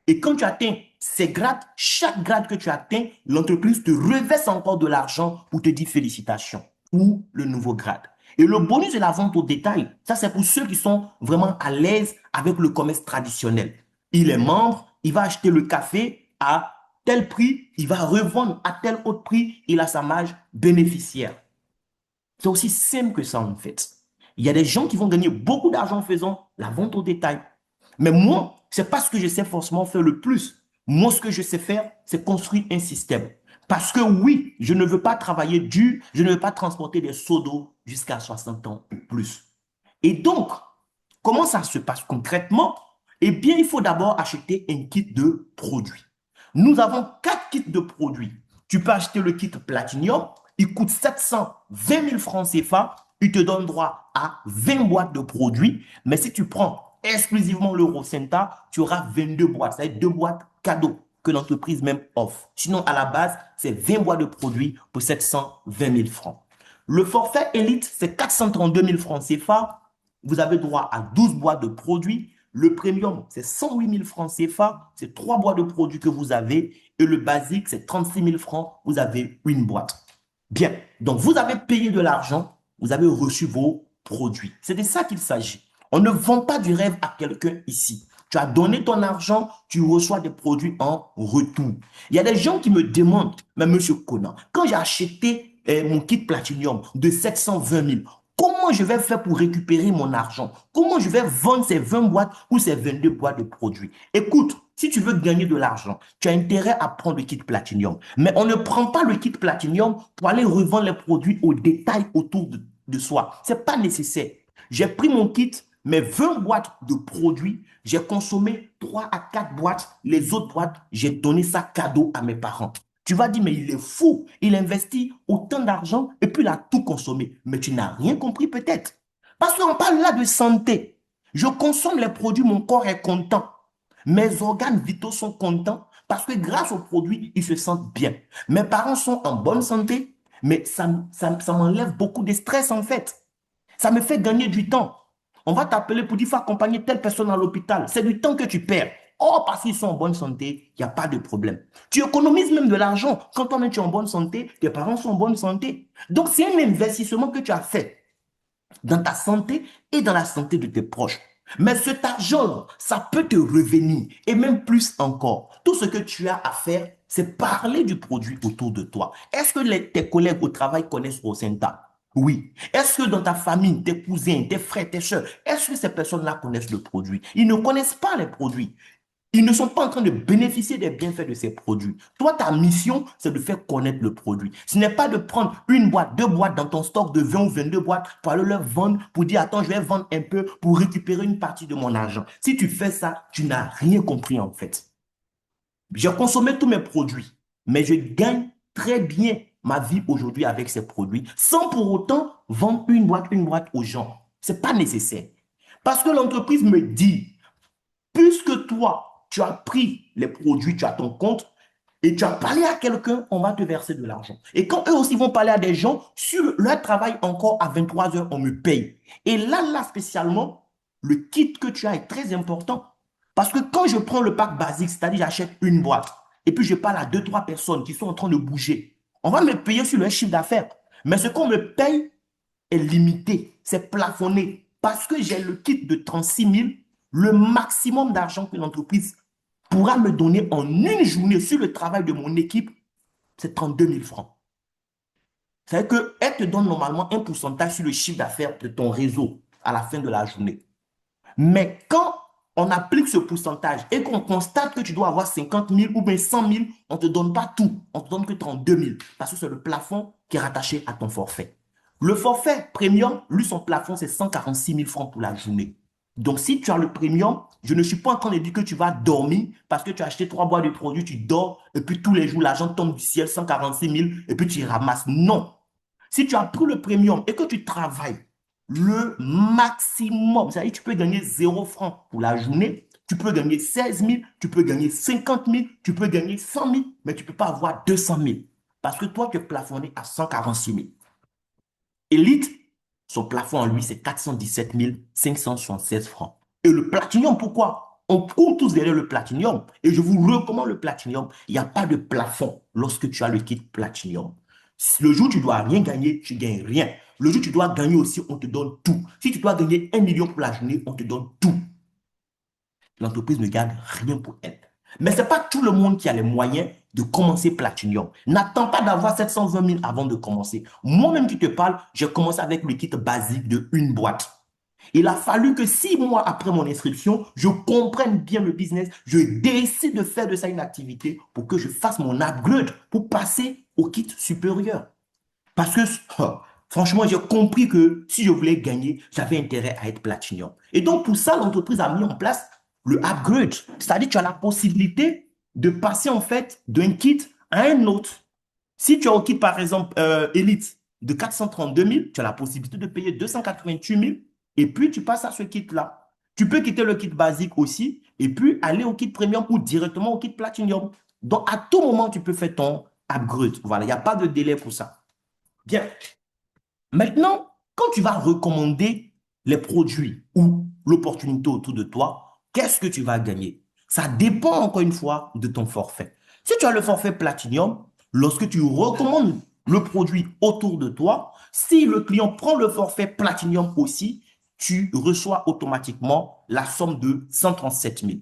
S1: Et quand tu atteins ces grades, chaque grade que tu atteins, l'entreprise te reverse encore de l'argent pour te dire félicitations ou le nouveau grade. Et le bonus de la vente au détail, ça c'est pour ceux qui sont vraiment à l'aise avec le commerce traditionnel. Il est membre, il va acheter le café à tel prix, il va revendre à tel autre prix, il a sa marge bénéficiaire. C'est aussi simple que ça en fait. Il y a des gens qui vont gagner beaucoup d'argent en faisant la vente au détail. Mais moi, ce n'est pas ce que je sais forcément faire le plus. Moi, ce que je sais faire, c'est construire un système. Parce que oui, je ne veux pas travailler dur, je ne veux pas transporter des seaux d'eau jusqu'à 60 ans ou plus. Et donc, comment ça se passe concrètement? Eh bien, il faut d'abord acheter un kit de produits. Nous avons 4 kits de produits. Tu peux acheter le kit Platinum, il coûte 720 000 francs CFA, il te donne droit à 20 boîtes de produits, mais si tu prends exclusivement l'Eurocenta, tu auras 22 boîtes, c'est-à-dire 2 boîtes cadeaux que l'entreprise même offre. Sinon, à la base, c'est 20 boîtes de produits pour 720 000 francs. Le forfait Elite, c'est 432 000 francs CFA. Vous avez droit à 12 boîtes de produits. Le Premium, c'est 108 000 francs CFA. C'est 3 boîtes de produits que vous avez. Et le Basique, c'est 36 000 francs. Vous avez une boîte. Bien. Donc, vous avez payé de l'argent. Vous avez reçu vos produits. C'est de ça qu'il s'agit. On ne vend pas du rêve à quelqu'un ici. Tu as donné ton argent, tu reçois des produits en retour. Il y a des gens qui me demandent, mais monsieur Conan, quand j'ai acheté mon kit Platinum de 720 000, comment je vais faire pour récupérer mon argent? Comment je vais vendre ces 20 boîtes ou ces 22 boîtes de produits? Écoute, si tu veux gagner de l'argent, tu as intérêt à prendre le kit Platinum. Mais on ne prend pas le kit Platinum pour aller revendre les produits au détail autour de soi. Ce n'est pas nécessaire. J'ai pris mon kit, mes 20 boîtes de produits, j'ai consommé 3 à 4 boîtes. Les autres boîtes, j'ai donné ça cadeau à mes parents. Tu vas dire, mais il est fou, il investit autant d'argent et puis il a tout consommé. Mais tu n'as rien compris peut-être. Parce qu'on parle là de santé. Je consomme les produits, mon corps est content. Mes organes vitaux sont contents parce que grâce aux produits, ils se sentent bien. Mes parents sont en bonne santé, mais ça m'enlève beaucoup de stress en fait. Ça me fait gagner du temps. On va t'appeler pour dire, il faut accompagner telle personne à l'hôpital. C'est du temps que tu perds. Oh, parce qu'ils sont en bonne santé, il n'y a pas de problème. Tu économises même de l'argent. Quand toi-même tu es en bonne santé, tes parents sont en bonne santé. Donc, c'est un investissement que tu as fait dans ta santé et dans la santé de tes proches. Mais cet argent, ça peut te revenir et même plus encore. Tout ce que tu as à faire, c'est parler du produit autour de toi. Est-ce que tes collègues au travail connaissent Rosenta? Oui. Est-ce que dans ta famille, tes cousins, tes frères, tes soeurs, est-ce que ces personnes-là connaissent le produit? Ils ne connaissent pas les produits. Ils ne sont pas en train de bénéficier des bienfaits de ces produits. Toi, ta mission, c'est de faire connaître le produit. Ce n'est pas de prendre une boîte, 2 boîtes dans ton stock de 20 ou 22 boîtes pour aller leur vendre, pour dire, attends, je vais vendre un peu pour récupérer une partie de mon argent. Si tu fais ça, tu n'as rien compris en fait. J'ai consommé tous mes produits, mais je gagne très bien ma vie aujourd'hui avec ces produits sans pour autant vendre une boîte aux gens. Ce n'est pas nécessaire. Parce que l'entreprise me dit, puisque toi, tu as pris les produits, tu as ton compte, et tu as parlé à quelqu'un, on va te verser de l'argent. Et quand eux aussi vont parler à des gens, sur leur travail encore à 23 heures, on me paye. Et là spécialement, le kit que tu as est très important. Parce que quand je prends le pack basique, c'est-à-dire j'achète une boîte, et puis je parle à 2, 3 personnes qui sont en train de bouger, on va me payer sur leur chiffre d'affaires. Mais ce qu'on me paye est limité, c'est plafonné. Parce que j'ai le kit de 36 000, le maximum d'argent que l'entreprise pourra me donner en une journée sur le travail de mon équipe, c'est 32 000 francs. C'est-à-dire qu'elle te donne normalement un pourcentage sur le chiffre d'affaires de ton réseau à la fin de la journée. Mais quand on applique ce pourcentage et qu'on constate que tu dois avoir 50 000 ou bien 100 000, on ne te donne pas tout. On ne te donne que 32 000 parce que c'est le plafond qui est rattaché à ton forfait. Le forfait premium, lui, son plafond, c'est 146 000 francs pour la journée. Donc, si tu as le premium, je ne suis pas en train de dire que tu vas dormir parce que tu as acheté 3 boîtes de produits, tu dors et puis tous les jours, l'argent tombe du ciel, 146 000 et puis tu ramasses. Non. Si tu as pris le premium et que tu travailles le maximum, c'est-à-dire que tu peux gagner 0 francs pour la journée, tu peux gagner 16 000, tu peux gagner 50 000, tu peux gagner 100 000, mais tu ne peux pas avoir 200 000 parce que toi, tu es plafonné à 146 000. Elite, son plafond en lui, c'est 417 576 francs. Et le Platinum, pourquoi? On court tous derrière le Platinum. Et je vous recommande le Platinum. Il n'y a pas de plafond lorsque tu as le kit Platinum. Le jour où tu ne dois rien gagner, tu ne gagnes rien. Le jour où tu dois gagner aussi, on te donne tout. Si tu dois gagner 1 million pour la journée, on te donne tout. L'entreprise ne garde rien pour elle. Mais ce n'est pas tout le monde qui a les moyens de commencer Platinum. N'attends pas d'avoir 720 000 avant de commencer. Moi-même qui te parle, j'ai commencé avec le kit basique de une boîte. Il a fallu que 6 mois après mon inscription, je comprenne bien le business, je décide de faire de ça une activité pour que je fasse mon upgrade pour passer au kit supérieur. Parce que, franchement, j'ai compris que si je voulais gagner, j'avais intérêt à être Platinum. Et donc, pour ça, l'entreprise a mis en place le upgrade. C'est-à-dire que tu as la possibilité de passer, en fait, d'un kit à un autre. Si tu as un kit, par exemple, Elite de 432 000, tu as la possibilité de payer 288 000 et puis tu passes à ce kit-là. Tu peux quitter le kit basique aussi et puis aller au kit premium ou directement au kit Platinum. Donc, à tout moment, tu peux faire ton upgrade. Voilà, il n'y a pas de délai pour ça. Bien. Maintenant, quand tu vas recommander les produits ou l'opportunité autour de toi, qu'est-ce que tu vas gagner? Ça dépend encore une fois de ton forfait. Si tu as le forfait Platinum, lorsque tu recommandes le produit autour de toi, si le client prend le forfait Platinum aussi, tu reçois automatiquement la somme de 137 000.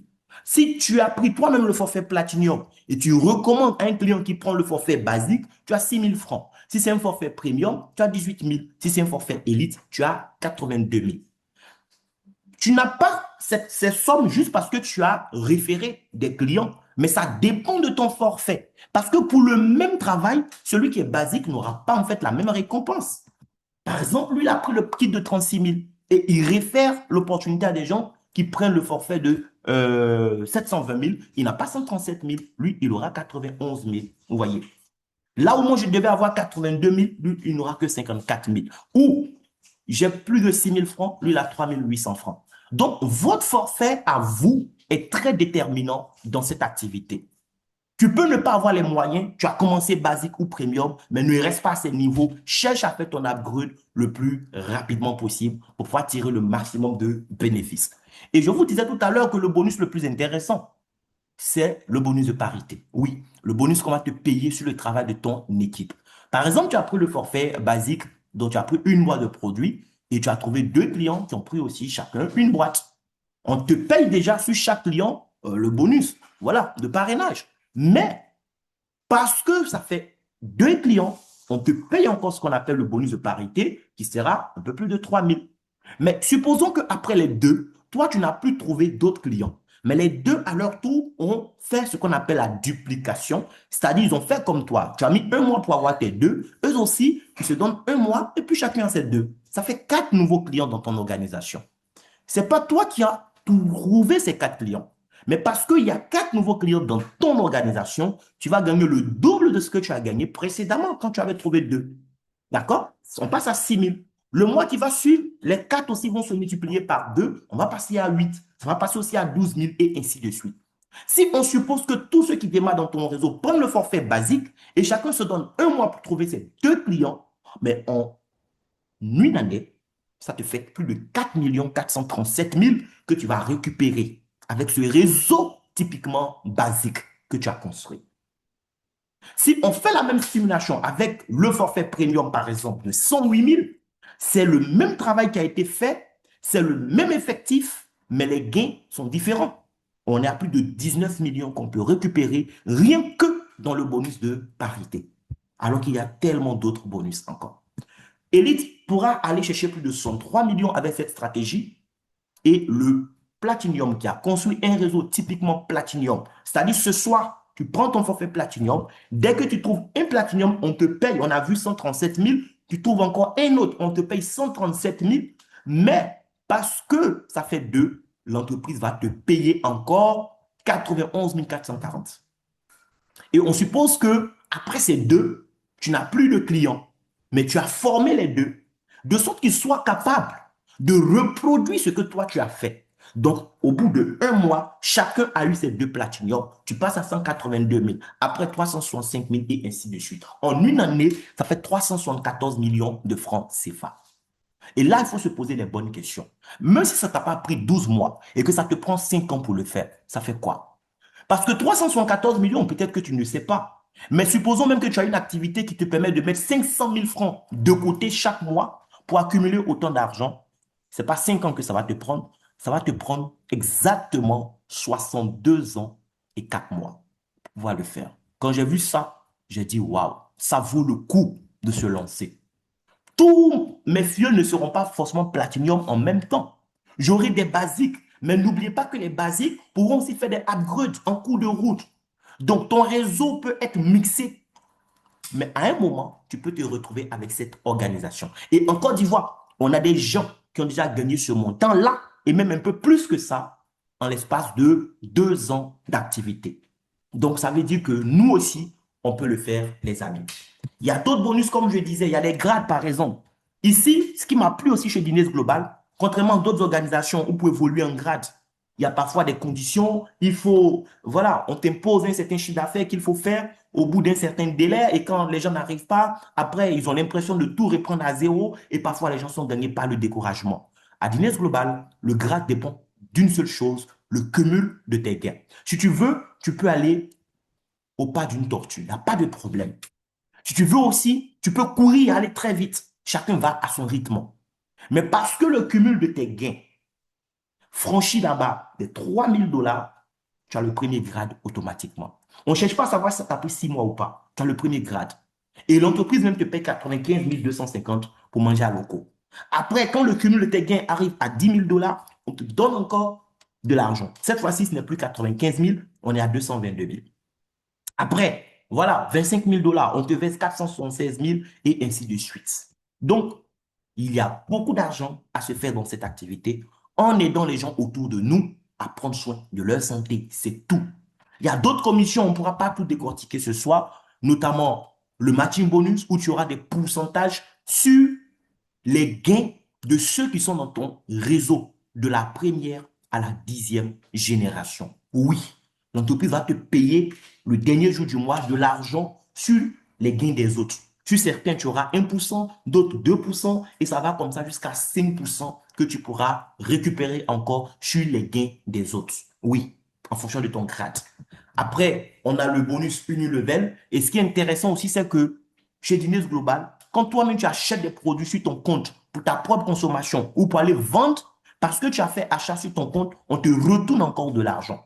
S1: Si tu as pris toi-même le forfait Platinum et tu recommandes à un client qui prend le forfait basique, tu as 6 000 francs. Si c'est un forfait Premium, tu as 18 000. Si c'est un forfait Elite, tu as 82 000. Tu n'as pas ces sommes juste parce que tu as référé des clients, mais ça dépend de ton forfait. Parce que pour le même travail, celui qui est basique n'aura pas en fait la même récompense. Par exemple, lui, il a pris le kit de 36 000 et il réfère l'opportunité à des gens qui prennent le forfait de 720 000. Il n'a pas 137 000. Lui, il aura 91 000. Vous voyez. Là où moi, je devais avoir 82 000, lui, il n'aura que 54 000. Ou j'ai plus de 6 000 francs, lui, il a 3 800 francs. Donc, votre forfait à vous est très déterminant dans cette activité. Tu peux ne pas avoir les moyens, tu as commencé basique ou premium, mais ne reste pas à ces niveaux. Cherche à faire ton upgrade le plus rapidement possible pour pouvoir tirer le maximum de bénéfices. Et je vous disais tout à l'heure que le bonus le plus intéressant, c'est le bonus de parité. Oui, le bonus qu'on va te payer sur le travail de ton équipe. Par exemple, tu as pris le forfait basique, donc tu as pris une boîte de produits et tu as trouvé 2 clients qui ont pris aussi chacun une boîte. On te paye déjà sur chaque client le bonus, voilà, de parrainage. Mais parce que ça fait 2 clients, on te paye encore ce qu'on appelle le bonus de parité qui sera un peu plus de 3 000. Mais supposons qu'après les 2, toi, tu n'as plus trouvé d'autres clients. Mais les 2, à leur tour, ont fait ce qu'on appelle la duplication. C'est-à-dire, ils ont fait comme toi. Tu as mis 1 mois pour avoir tes 2. Eux aussi, ils se donnent 1 mois et puis chacun a ses 2. Ça fait 4 nouveaux clients dans ton organisation. Ce n'est pas toi qui as trouvé ces 4 clients. Mais parce qu'il y a 4 nouveaux clients dans ton organisation, tu vas gagner le double de ce que tu as gagné précédemment quand tu avais trouvé 2. D'accord? On passe à 6 000. Le mois qui va suivre, les 4 aussi vont se multiplier par 2. On va passer à 8. Ça va passer aussi à 12 000 et ainsi de suite. Si on suppose que tous ceux qui démarrent dans ton réseau prennent le forfait basique et chacun se donne un mois pour trouver ses 2 clients, mais en une année, ça te fait plus de 4 437 000 que tu vas récupérer avec ce réseau typiquement basique que tu as construit. Si on fait la même simulation avec le forfait premium, par exemple, de 108 000, c'est le même travail qui a été fait, c'est le même effectif, mais les gains sont différents. On est à plus de 19 millions qu'on peut récupérer rien que dans le bonus de parité, alors qu'il y a tellement d'autres bonus encore. Elite pourra aller chercher plus de 103 millions avec cette stratégie et le Platinum qui a construit un réseau typiquement Platinum. C'est-à-dire ce soir, tu prends ton forfait Platinum. Dès que tu trouves un Platinum, on te paye. On a vu 137 000. Tu trouves encore un autre, on te paye 137 000. Mais parce que ça fait 2, l'entreprise va te payer encore 91 440. Et on suppose que après ces 2, tu n'as plus de clients, mais tu as formé les 2, de sorte qu'ils soient capables de reproduire ce que toi tu as fait. Donc, au bout de 1 mois, chacun a eu ses 2 platinium. Tu passes à 182 000, après 365 000 et ainsi de suite. En une année, ça fait 374 millions de francs CFA. Et là, il faut se poser les bonnes questions. Même si ça ne t'a pas pris 12 mois et que ça te prend 5 ans pour le faire, ça fait quoi? Parce que 374 millions, peut-être que tu ne sais pas. Mais supposons même que tu as une activité qui te permet de mettre 500 000 francs de côté chaque mois pour accumuler autant d'argent. Ce n'est pas 5 ans que ça va te prendre. Ça va te prendre exactement 62 ans et 4 mois pour pouvoir le faire. Quand j'ai vu ça, j'ai dit, waouh, ça vaut le coup de se lancer. Tous mes fioles ne seront pas forcément platinium en même temps. J'aurai des basiques, mais n'oubliez pas que les basiques pourront aussi faire des upgrades en cours de route. Donc, ton réseau peut être mixé, mais à un moment, tu peux te retrouver avec cette organisation. Et en Côte d'Ivoire, on a des gens qui ont déjà gagné ce montant-là, et même un peu plus que ça, en l'espace de 2 ans d'activité. Donc, ça veut dire que nous aussi, on peut le faire, les amis. Il y a d'autres bonus, comme je disais, il y a les grades, par exemple. Ici, ce qui m'a plu aussi chez Guinness Global, contrairement à d'autres organisations où vous pouvez évoluer en grade, il y a parfois des conditions, il faut, voilà, on t'impose un certain chiffre d'affaires qu'il faut faire au bout d'un certain délai et quand les gens n'arrivent pas, après, ils ont l'impression de tout reprendre à zéro et parfois les gens sont gagnés par le découragement. À Guinness Global, le grade dépend d'une seule chose, le cumul de tes gains. Si tu veux, tu peux aller au pas d'une tortue, il n'y a pas de problème. Si tu veux aussi, tu peux courir et aller très vite. Chacun va à son rythme. Mais parce que le cumul de tes gains franchit là-bas des 3 000 $, tu as le premier grade automatiquement. On ne cherche pas à savoir si ça t'a pris 6 mois ou pas. Tu as le premier grade. Et l'entreprise même te paye 95 250 pour manger à locaux. Après, quand le cumul de tes gains arrive à 10 000 $, on te donne encore de l'argent. Cette fois-ci, ce n'est plus 95 000, on est à 222 000. Après, voilà, 25 000 $, on te verse 476 000 et ainsi de suite. Donc, il y a beaucoup d'argent à se faire dans cette activité en aidant les gens autour de nous à prendre soin de leur santé. C'est tout. Il y a d'autres commissions, on ne pourra pas tout décortiquer ce soir, notamment le matching bonus où tu auras des pourcentages sur les gains de ceux qui sont dans ton réseau de la première à la 10e génération. Oui, l'entreprise va te payer le dernier jour du mois de l'argent sur les gains des autres. Sur certains, tu auras 1%, d'autres 2%, et ça va comme ça jusqu'à 5% que tu pourras récupérer encore sur les gains des autres. Oui, en fonction de ton grade. Après, on a le bonus Unilevel. Et ce qui est intéressant aussi, c'est que chez Guinness Global, quand toi-même tu achètes des produits sur ton compte pour ta propre consommation ou pour aller vendre, parce que tu as fait achat sur ton compte, on te retourne encore de l'argent.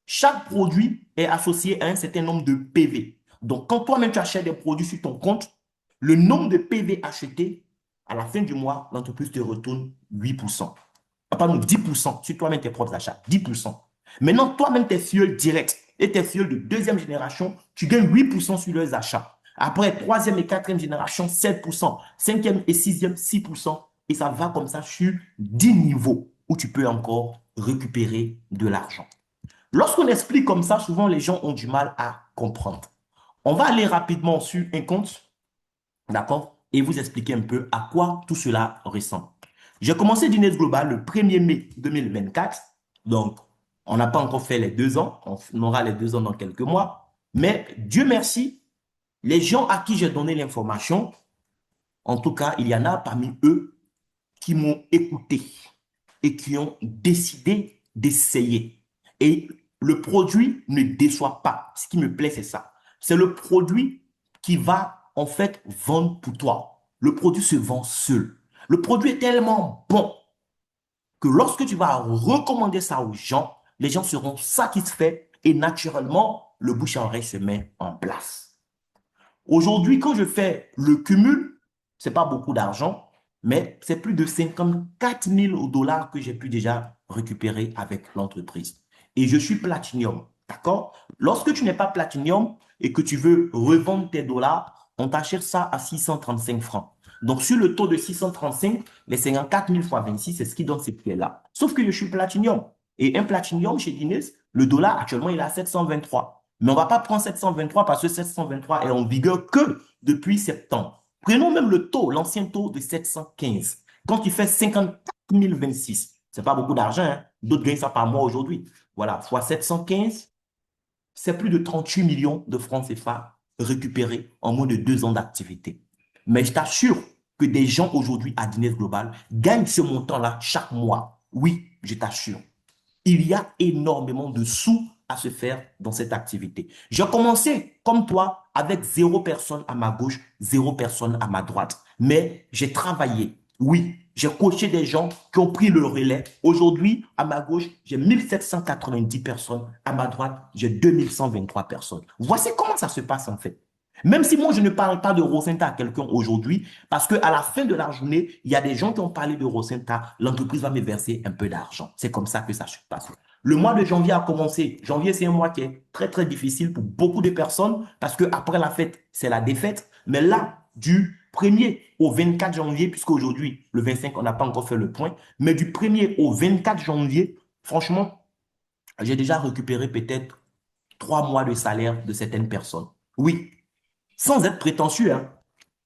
S1: Chaque produit est associé à un certain nombre de PV. Donc, quand toi-même tu achètes des produits sur ton compte, le nombre de PV achetés, à la fin du mois, l'entreprise te retourne 8%. Pardon, 10% sur toi-même tes propres achats. 10%. Maintenant, toi-même tes fioles directs et tes fioles de 2e génération, tu gagnes 8% sur leurs achats. Après, 3e et 4e génération, 7%. 5e et 6e, 6%. Et ça va comme ça sur 10 niveaux où tu peux encore récupérer de l'argent. Lorsqu'on explique comme ça, souvent les gens ont du mal à comprendre. On va aller rapidement sur un compte, d'accord? Et vous expliquer un peu à quoi tout cela ressemble. J'ai commencé Diners Global le 1er mai 2024. Donc, on n'a pas encore fait les 2 ans. On aura les 2 ans dans quelques mois. Mais Dieu merci, les gens à qui j'ai donné l'information, en tout cas, il y en a parmi eux qui m'ont écouté et qui ont décidé d'essayer. Et le produit ne déçoit pas. Ce qui me plaît, c'est ça. C'est le produit qui va en fait vendre pour toi. Le produit se vend seul. Le produit est tellement bon que lorsque tu vas recommander ça aux gens, les gens seront satisfaits et naturellement, le bouche à oreille se met en place. Aujourd'hui, quand je fais le cumul, ce n'est pas beaucoup d'argent, mais c'est plus de 54 000 dollars que j'ai pu déjà récupérer avec l'entreprise. Et je suis Platinum, d'accord? Lorsque tu n'es pas Platinum et que tu veux revendre tes dollars, on t'achète ça à 635 francs. Donc, sur le taux de 635, les 54 000 fois 26, c'est ce qui donne ces prix-là. Sauf que je suis Platinum. Et un Platinum chez Guinness, le dollar, actuellement, il est à 723. Mais on ne va pas prendre 723 parce que 723 est en vigueur que depuis septembre. Prenons même le taux, l'ancien taux de 715. Quand tu fais 54 026, ce n'est pas beaucoup d'argent, hein? D'autres gagnent ça par mois aujourd'hui. Voilà, fois 715, c'est plus de 38 millions de francs CFA récupérés en moins de 2 ans d'activité. Mais je t'assure que des gens aujourd'hui à Guinness Global gagnent ce montant-là chaque mois. Oui, je t'assure. Il y a énormément de sous à se faire dans cette activité. J'ai commencé comme toi avec 0 personne à ma gauche, 0 personne à ma droite. Mais j'ai travaillé. Oui, j'ai coaché des gens qui ont pris le relais. Aujourd'hui, à ma gauche, j'ai 1790 personnes. À ma droite, j'ai 2123 personnes. Voici comment ça se passe en fait. Même si moi, je ne parle pas de Rosenta à quelqu'un aujourd'hui, parce qu'à la fin de la journée, il y a des gens qui ont parlé de Rosenta, l'entreprise va me verser un peu d'argent. C'est comme ça que ça se passe. Le mois de janvier a commencé. Janvier, c'est un mois qui est très, très difficile pour beaucoup de personnes, parce qu'après la fête, c'est la défaite. Mais là, du 1er au 24 janvier, puisqu'aujourd'hui, le 25, on n'a pas encore fait le point, mais du 1er au 24 janvier, franchement, j'ai déjà récupéré peut-être 3 mois de salaire de certaines personnes. Oui, sans être prétentieux, hein,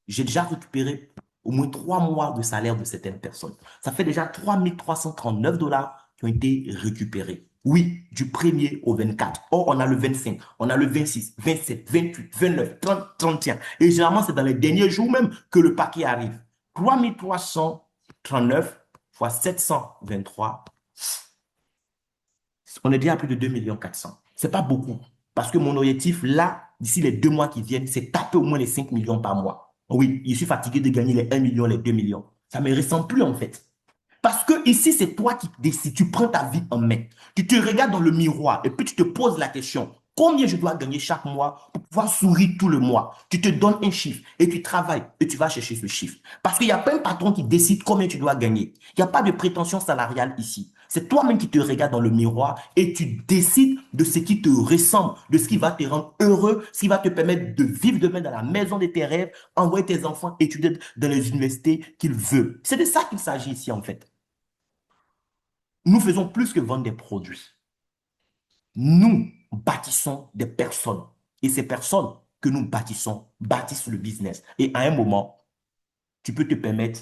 S1: j'ai déjà récupéré au moins 3 mois de salaire de certaines personnes. Ça fait déjà 3 339 dollars qui ont été récupérés. Oui, du 1er au 24. Or, on a le 25, on a le 26, 27, 28, 29, 30, 31. Et généralement, c'est dans les derniers jours même que le paquet arrive. 3 339 fois 723, on est déjà à plus de 2 400 000. Ce n'est pas beaucoup. Parce que mon objectif, là, d'ici les 2 mois qui viennent, c'est taper au moins les 5 millions par mois. Oui, je suis fatigué de gagner les 1 million, les 2 millions. Ça ne me ressemble plus en fait. Parce que ici, c'est toi qui décides. Tu prends ta vie en main. Tu te regardes dans le miroir et puis tu te poses la question. Combien je dois gagner chaque mois pour pouvoir sourire tout le mois? Tu te donnes un chiffre et tu travailles et tu vas chercher ce chiffre. Parce qu'il n'y a pas un patron qui décide combien tu dois gagner. Il n'y a pas de prétention salariale ici. C'est toi-même qui te regardes dans le miroir et tu décides de ce qui te ressemble, de ce qui va te rendre heureux, ce qui va te permettre de vivre demain dans la maison de tes rêves, envoyer tes enfants étudier dans les universités qu'ils veulent. C'est de ça qu'il s'agit ici en fait. Nous faisons plus que vendre des produits. Nous bâtissons des personnes. Et ces personnes que nous bâtissons bâtissent le business. Et à un moment, tu peux te permettre,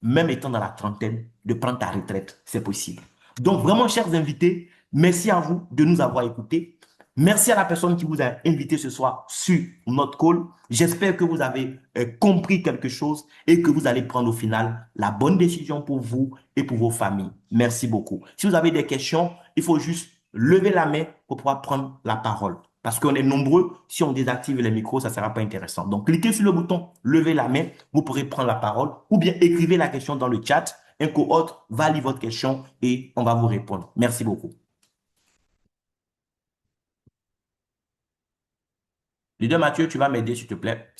S1: même étant dans la trentaine, de prendre ta retraite. C'est possible. Donc vraiment, chers invités, merci à vous de nous avoir écoutés. Merci à la personne qui vous a invité ce soir sur notre call. J'espère que vous avez compris quelque chose et que vous allez prendre au final la bonne décision pour vous et pour vos familles. Merci beaucoup. Si vous avez des questions, il faut juste lever la main pour pouvoir prendre la parole. Parce qu'on est nombreux, si on désactive les micros, ça ne sera pas intéressant. Donc, cliquez sur le bouton « Lever la main », vous pourrez prendre la parole ou bien écrivez la question dans le chat. Un co-hôte va lire votre question et on va vous répondre. Merci beaucoup. Leader Mathieu, tu vas m'aider, s'il te plaît.